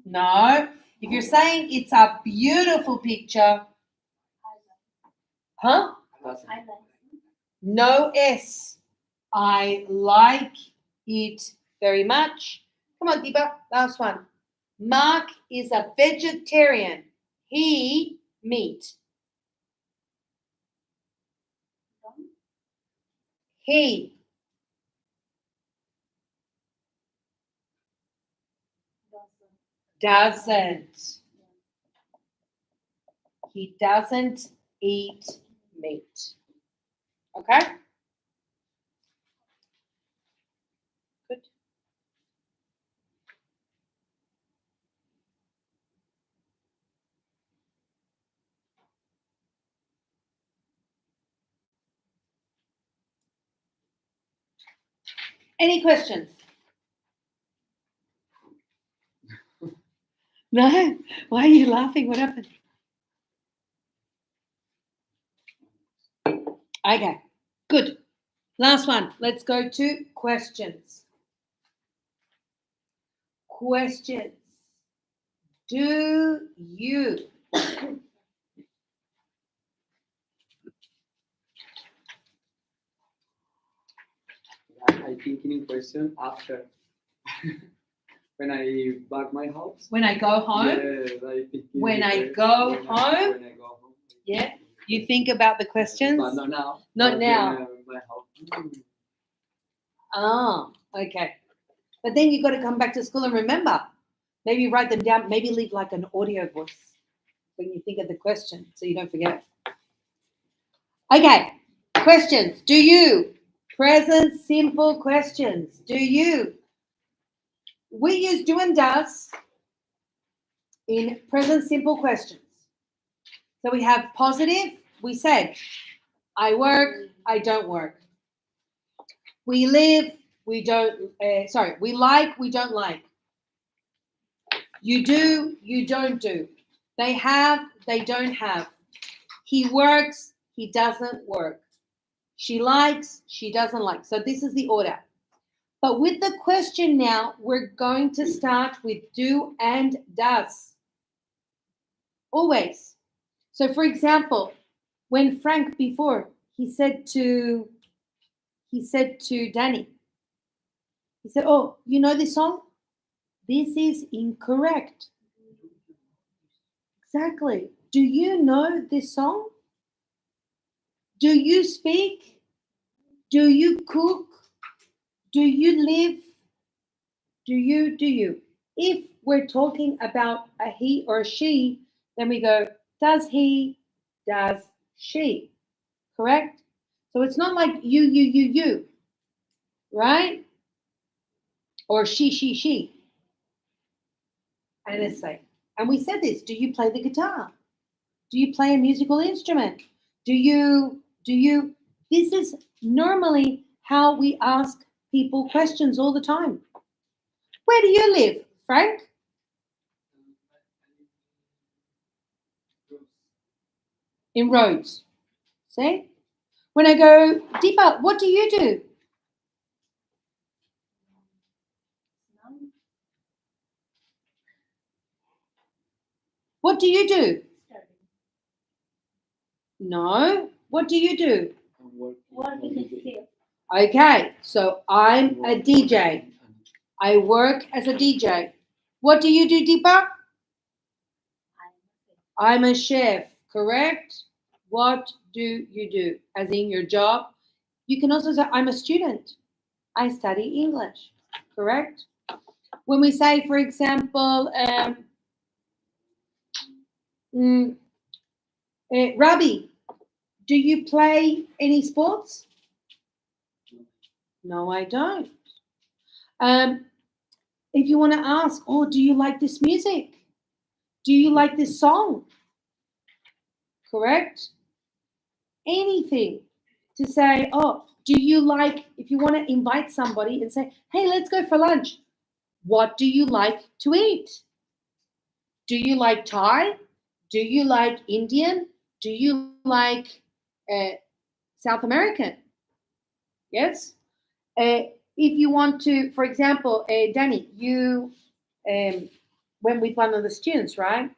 No. If you're saying it's a beautiful picture, huh? Doesn't. I like No S. I like it very much. Come on, Deepa. Last one. Mark is a vegetarian. He meat. He doesn't. He doesn't eat meat. Okay? Good. Any questions? No? Why are you laughing? What happened? Okay, good. Last one. Let's go to questions. Questions. Do you I think in question after when I back my house. when I go home? Yes, I think When I when go when home? when I go home. Yeah? You think about the questions? But not now. Not But now. when I'm in my house. Oh, okay. But then you've got to come back to school and remember. Maybe write them down. Maybe leave like an audio voice when you think of the question so you don't forget. Okay, questions. Do you? Present simple questions. Do you? We use do and does in present simple questions. So we have positive. We said, I work, I don't work. We live, we don't, we like, we don't like. You do, you don't do. They have, they don't have. He works, he doesn't work. She likes, she doesn't like. So this is the order. But with the question now, we're going to start with do and does. Always. So for example, when Frank before, he said to Danny, he said, oh, you know this song? This is incorrect. Exactly. Do you know this song? Do you speak? Do you cook? Do you live? Do you? If we're talking about a he or a she, then we go, does he, does she? Correct? So it's not like you, right? Or she. And it's like, and we said this, do you play the guitar? Do you play a musical instrument? Do you, this is normally how we ask people questions all the time. Where do you live, Frank? In Rhodes. See? When I go, Deepa, what do you do? What do you do? Study. No. What do you do? I'm working Work on in the the day. field. Okay, so I'm a DJ. I work as a DJ. What do you do, Deepa? I'm a chef, correct? What do you do? As in your job? You can also say, I'm a student. I study English, correct? When we say, for example, Rabi, do you play any sports? No, I don't. If you want to ask, oh, do you like this music? Do you like this song? Correct? Anything to say, oh, do you like, if you want to invite somebody and say, hey, let's go for lunch. What do you like to eat? Do you like Thai? Do you like Indian? Do you like South American? Yes? If you want to, for example, Danny, you went with one of the students, right?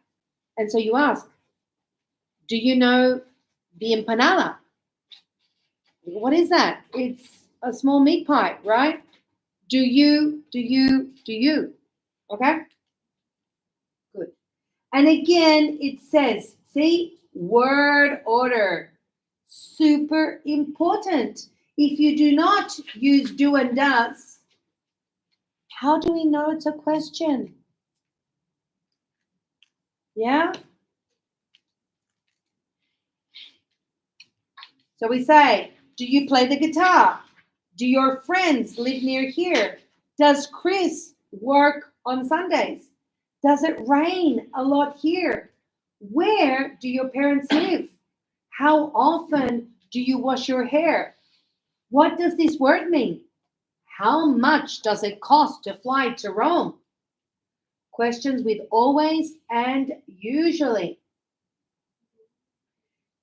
And so you ask, do you know the empanada? What is that? It's a small meat pie, right? Do you? Okay? Good. And again, it says, see, word order. Super important. If you do not use do and does, how do we know it's a question? Yeah? So we say, do you play the guitar? Do your friends live near here? Does Chris work on Sundays? Does it rain a lot here? Where do your parents live? How often do you wash your hair? What does this word mean? How much does it cost to fly to Rome? Questions with always and usually.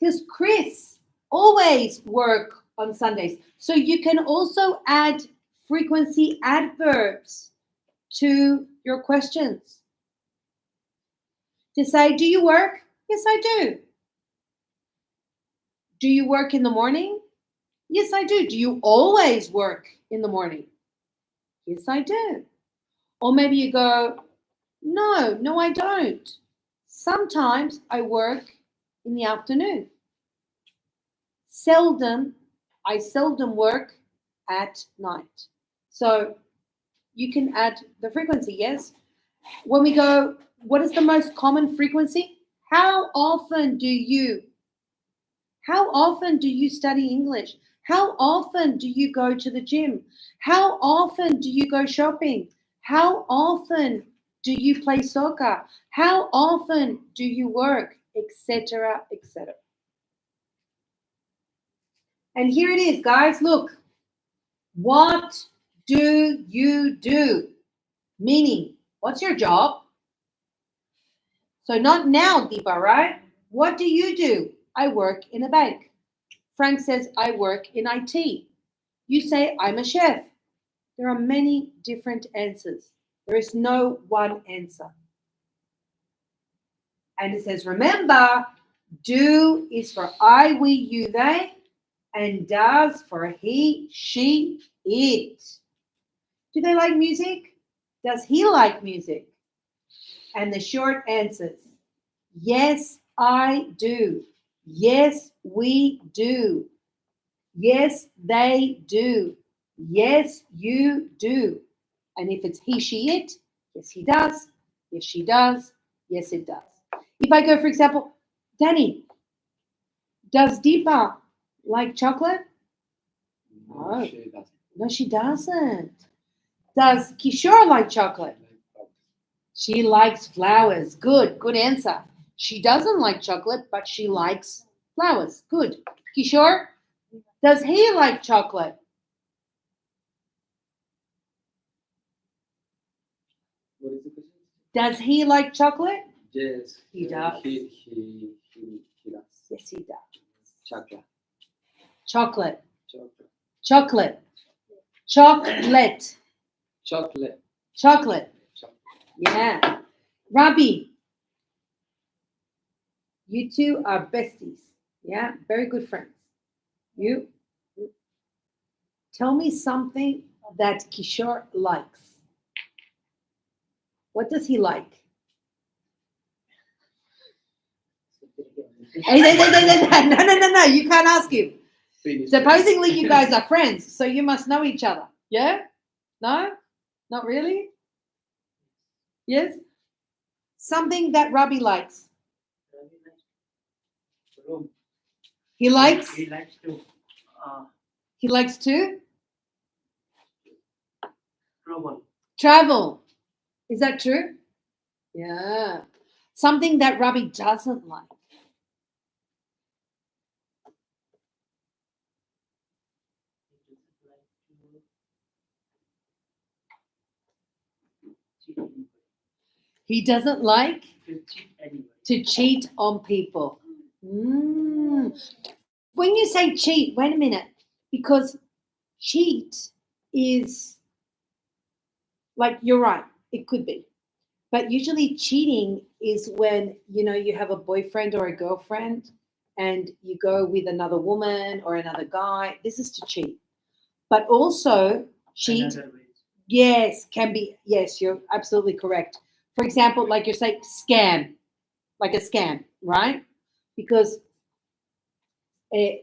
Does Chris always work on Sundays? So you can also add frequency adverbs to your questions. To say, do you work? Yes, I do. Do you work in the morning? Yes, I do. Do you always work in the morning? Yes, I do. Or maybe you go, no, I don't. Sometimes I work in the afternoon. I seldom work at night. So you can add the frequency, yes? When we go, what is the most common frequency? How often do you study English? How often do you go to the gym? How often do you go shopping? How often do you play soccer? How often do you work? Etc., etc. And here it is, guys. Look. What do you do? Meaning, what's your job? So not now, Deepa, right? What do you do? I work in a bank. Frank says, I work in IT. You say, I'm a chef. There are many different answers. There is no one answer. And it says, remember, do is for I, we, you, they, and does for he, she, it. Do they like music? Does he like music? And the short answers, yes, I do. Yes, we do. Yes, they do. Yes, you do. And if it's he, she, it, yes, he does. Yes, she does. Yes, it does. If I go, for example, Danny, does Deepa like chocolate? No, she doesn't. No, she doesn't. Does Kishore like chocolate? She likes flowers. Good answer. She doesn't like chocolate, but she likes flowers. Good. Kishore, does he like chocolate? What is the question? Does he like chocolate? Yes. He does. He does. Yes, he does. Chocolate. Chocolate. Chocolate. Chocolate. Chocolate. Chocolate. Chocolate. Yeah. Rabi, You two are besties. Yeah, very good friends. You tell me something that Kishore likes. What does he like? Hey, no. You can't ask him. Finish. Supposedly, you guys are friends, so you must know each other. Yeah? No? Not really? Yes? Something that Ravi likes. Room. He likes. He likes to He likes to travel. travel. Is that true? Yeah. Something that Ravi doesn't like. He doesn't like To cheat anybody. to cheat on people. Mm. When you say cheat, wait a minute, because cheat is like, you're right, it could be. But usually cheating is when, you have a boyfriend or a girlfriend and you go with another woman or another guy. This is to cheat. But also cheat, Another way. yes, can be, yes, you're absolutely correct. For example, like you're saying, scam, like a scam, right? Because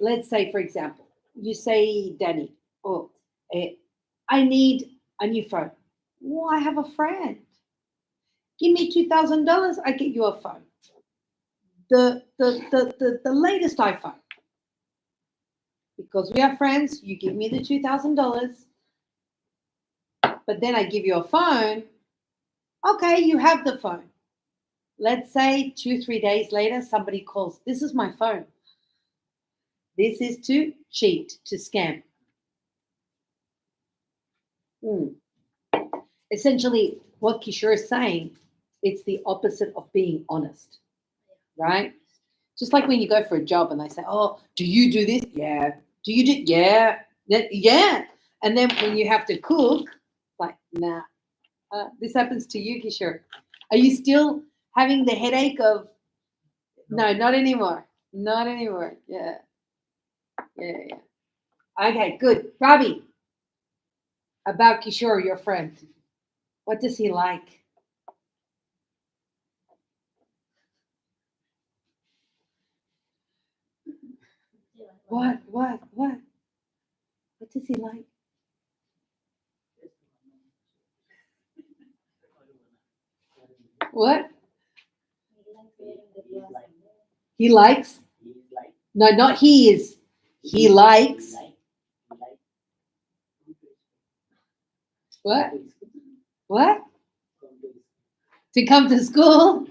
let's say, for example, you say, Danny, oh, I need a new phone. Well, I have a friend. Give me $2,000, I get you a phone. The latest iPhone. Because we are friends, you give me the $2,000, but then I give you a phone. Okay, you have the phone. Let's say 2-3 days later, somebody calls. This is my phone. This is to cheat, to scam. Essentially, what Kishore is saying, it's the opposite of being honest, right? Just like when you go for a job and they say, oh, do you do this? Yeah. Do you do? Yeah. Yeah. And then when you have to cook, like, nah. This happens to you, Kishore. Are you still having the headache of, no, not anymore. Not anymore. Yeah. Okay, good. Ravi, about Kishore, your friend. What does he like? What? What does he like? What? He likes? No, not he is. He likes. What? What? To come to school?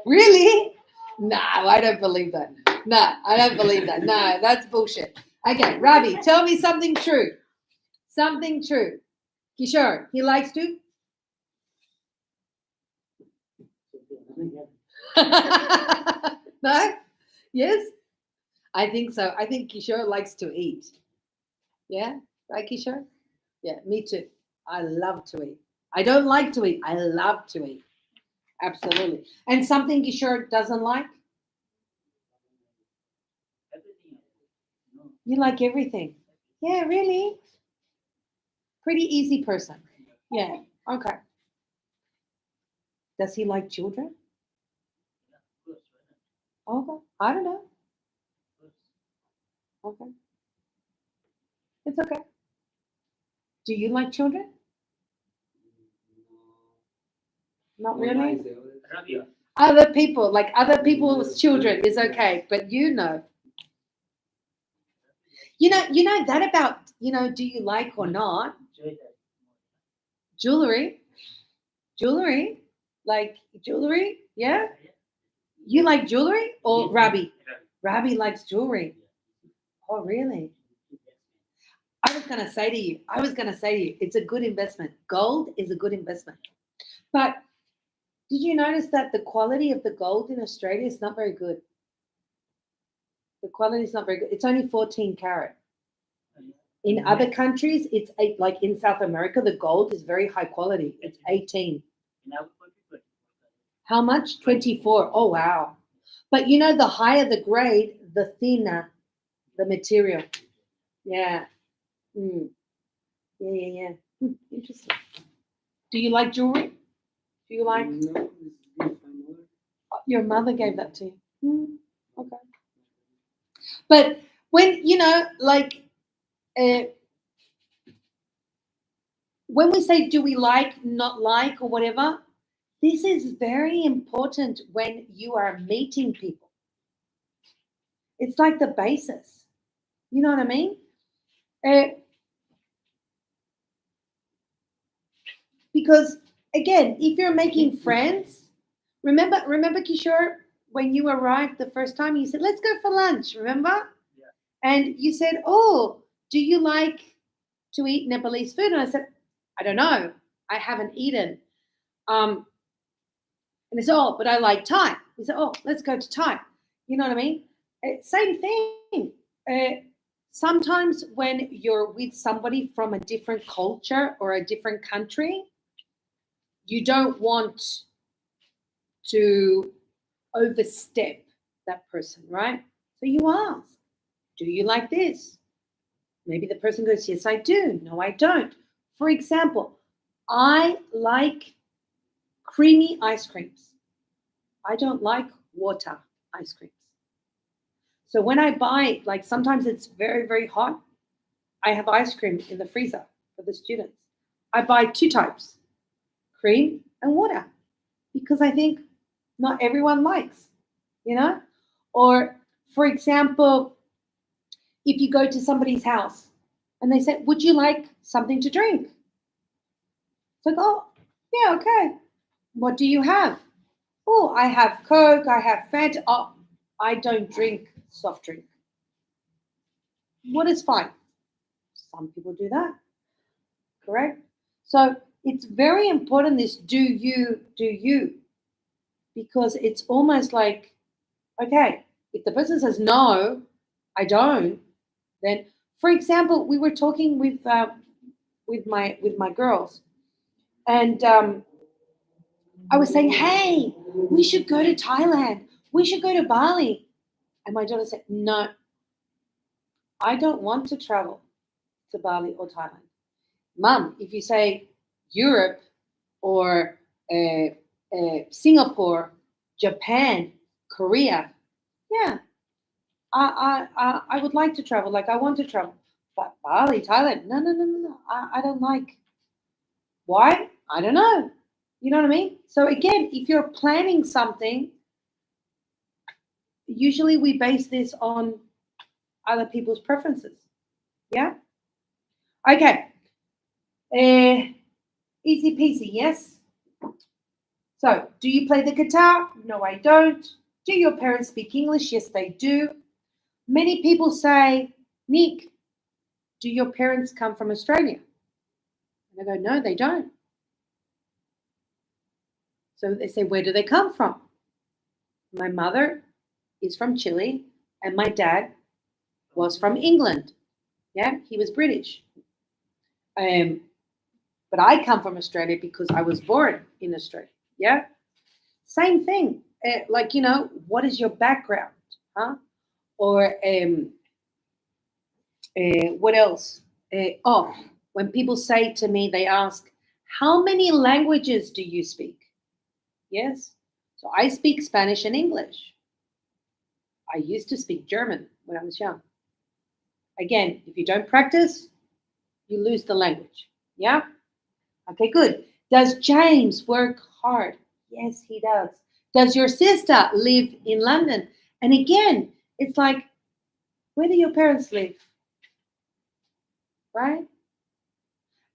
Really? No, I don't believe that. No, I don't believe that. No, that's bullshit. Okay, Ravi, tell me something true. Something true. Kishore, he likes to? No? Yes? I think so. I think Kishore likes to eat. Yeah? Right, Kishore? Yeah, me too. I love to eat. I don't like to eat. I love to eat. Absolutely. And something Kishore doesn't like? Everything. No. You like everything. Yeah, really? Pretty easy person. Yeah. Okay. Does he like children? Yeah, of course, why not? Okay. I don't know. Of course. Okay. It's okay. Do you like children? Not really. Ravi, Other people, like other people's children is okay, but you know that about, do you like or not enjoy that. jewelry? Jewelry? Like jewelry? Yeah? You like jewelry or Rabi? Rabi likes jewelry. Oh, really? I was going to say to you, it's a good investment. Gold is a good investment. But did you notice that the quality of the gold in Australia is not very good? The quality is not very good. It's only 14 karat. In other countries, it's 8, like in South America, the gold is very high quality. It's 18. In our country, How much? 24. Oh, wow. But you know, the higher the grade, the thinner the material. Yeah. Mm. Yeah. Interesting. Do you like jewelry? Do you like? No, this is my mother. Your mother gave that to you. Okay. But when you know, like, when we say do we like, not like, or whatever, this is very important when you are meeting people. It's like the basis. You know what I mean? Because again, if you're making friends, remember Kishore, when you arrived the first time, you said, "Let's go for lunch." Remember? Yeah. And you said, "Oh, do you like to eat Nepalese food?" And I said, "I don't know. I haven't eaten." And they said, "Oh, but I like Thai." We said, "Oh, let's go to Thai." You know what I mean? Same thing. Sometimes when you're with somebody from a different culture or a different country, you don't want to overstep that person, right? So you ask, "Do you like this?" Maybe the person goes, "Yes, I do." "No, I don't." For example, I like creamy ice creams. I don't like water ice creams. So when I buy, like sometimes it's very, very hot, I have ice cream in the freezer for the students. I buy two types, cream and water, because I think not everyone likes, you know? Or, for example, if you go to somebody's house and they say, "Would you like something to drink?" It's like, "Oh, yeah, okay. What do you have?" "Oh, I have Coke, I have Fanta." "Oh, I don't drink soft drink." What is fine? Some people do that, correct? So it's very important this do you, because it's almost like, okay, if the person says no, I don't, then, for example, we were talking with my girls, and I was saying, "Hey, we should go to Thailand. We should go to Bali." And my daughter said, "No, I don't want to travel to Bali or Thailand." "Mum, if you say Europe or Singapore, Japan, Korea, yeah, I would like to travel. Like I want to travel, but Bali, Thailand, no. I don't like. Why? I don't know. You know what I mean? So again, if you're planning something, usually we base this on other people's preferences. Yeah. Okay. Easy peasy. Yes. So, do you play the guitar? No, I don't. Do your parents speak English? Yes, they do. Many people say, "Nick, do your parents come from Australia?" And I go, "No, they don't." So they say, "Where do they come from?" "My mother is from Chile and my dad was from England." Yeah, he was British. Um, but I come from Australia because I was born in Australia. Yeah, same thing. Like, what is your background? Huh? Or what else? When people say to me, they ask, "How many languages do you speak?" Yes. So I speak Spanish and English. I used to speak German when I was young. Again, if you don't practice, you lose the language. Yeah? Okay, good. Does James work hard? Yes, he does. Does your sister live in London? And again, it's like, where do your parents live? Right?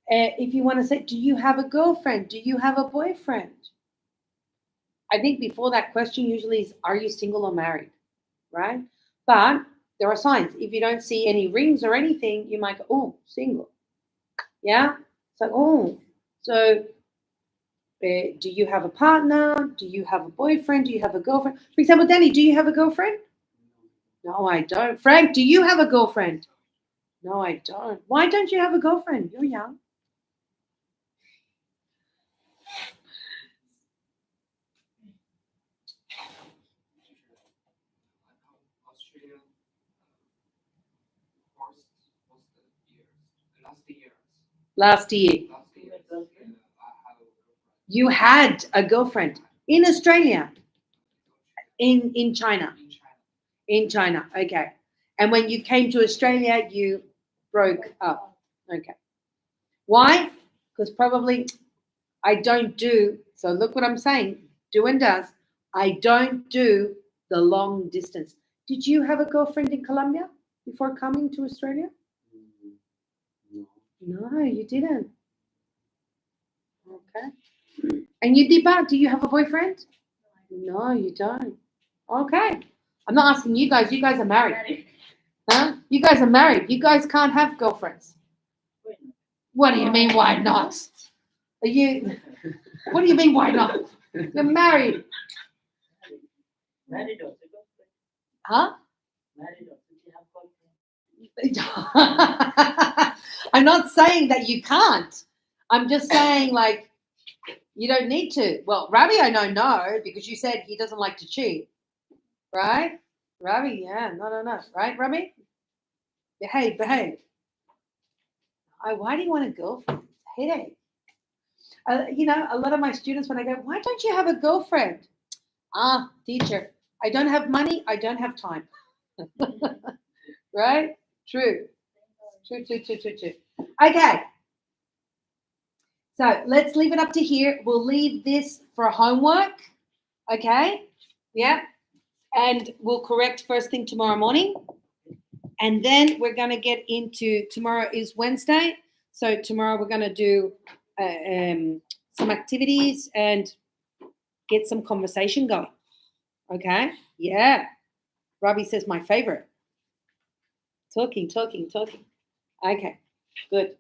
If you want to say, do you have a girlfriend? Do you have a boyfriend? I think before that question usually is, are you single or married? Right? But there are signs. If you don't see any rings or anything, you might go, "Oh, single." Yeah? So, do you have a partner? Do you have a boyfriend? Do you have a girlfriend? For example, Danny, do you have a girlfriend? No, I don't. Frank, do you have a girlfriend? No, I don't. Why don't you have a girlfriend? You're young. last year. Last year, I have a girlfriend You had a girlfriend in Australia, in China. in China. In China, okay. And when you came to Australia, you broke up. Okay. Why? Because probably I don't do, so look what I'm saying, do and does. I don't do the long distance. Did you have a girlfriend in Colombia before coming to Australia? No. No, you didn't. Okay. And you, Deepa, do you have a boyfriend? No, you don't. Okay. I'm not asking you guys. You guys are married. Huh? You guys are married. You guys can't have girlfriends. What do you mean, why not? Are you, what do you mean, why not? You're married. Married also, girlfriend. Huh? Married also, you have girlfriend. I'm not saying that you can't. I'm just saying, like, you don't need to. Well, Ravi, I know no, because you said he doesn't like to cheat. Right? Ravi, yeah, no. Right, Ravi? Behave. Why do you want a girlfriend? It's a headache. A lot of my students, when I go, why don't you have a girlfriend? Teacher, I don't have money, I don't have time. Right? True. Okay. So let's leave it up to here. We'll leave this for homework. Okay? Yeah. And we'll correct first thing tomorrow morning. And then we're going to get into, tomorrow is Wednesday. So tomorrow we're going to do some activities and get some conversation going. Okay? Yeah. Robbie says my favorite. Talking. Okay, good.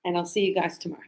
And I'll see you guys tomorrow.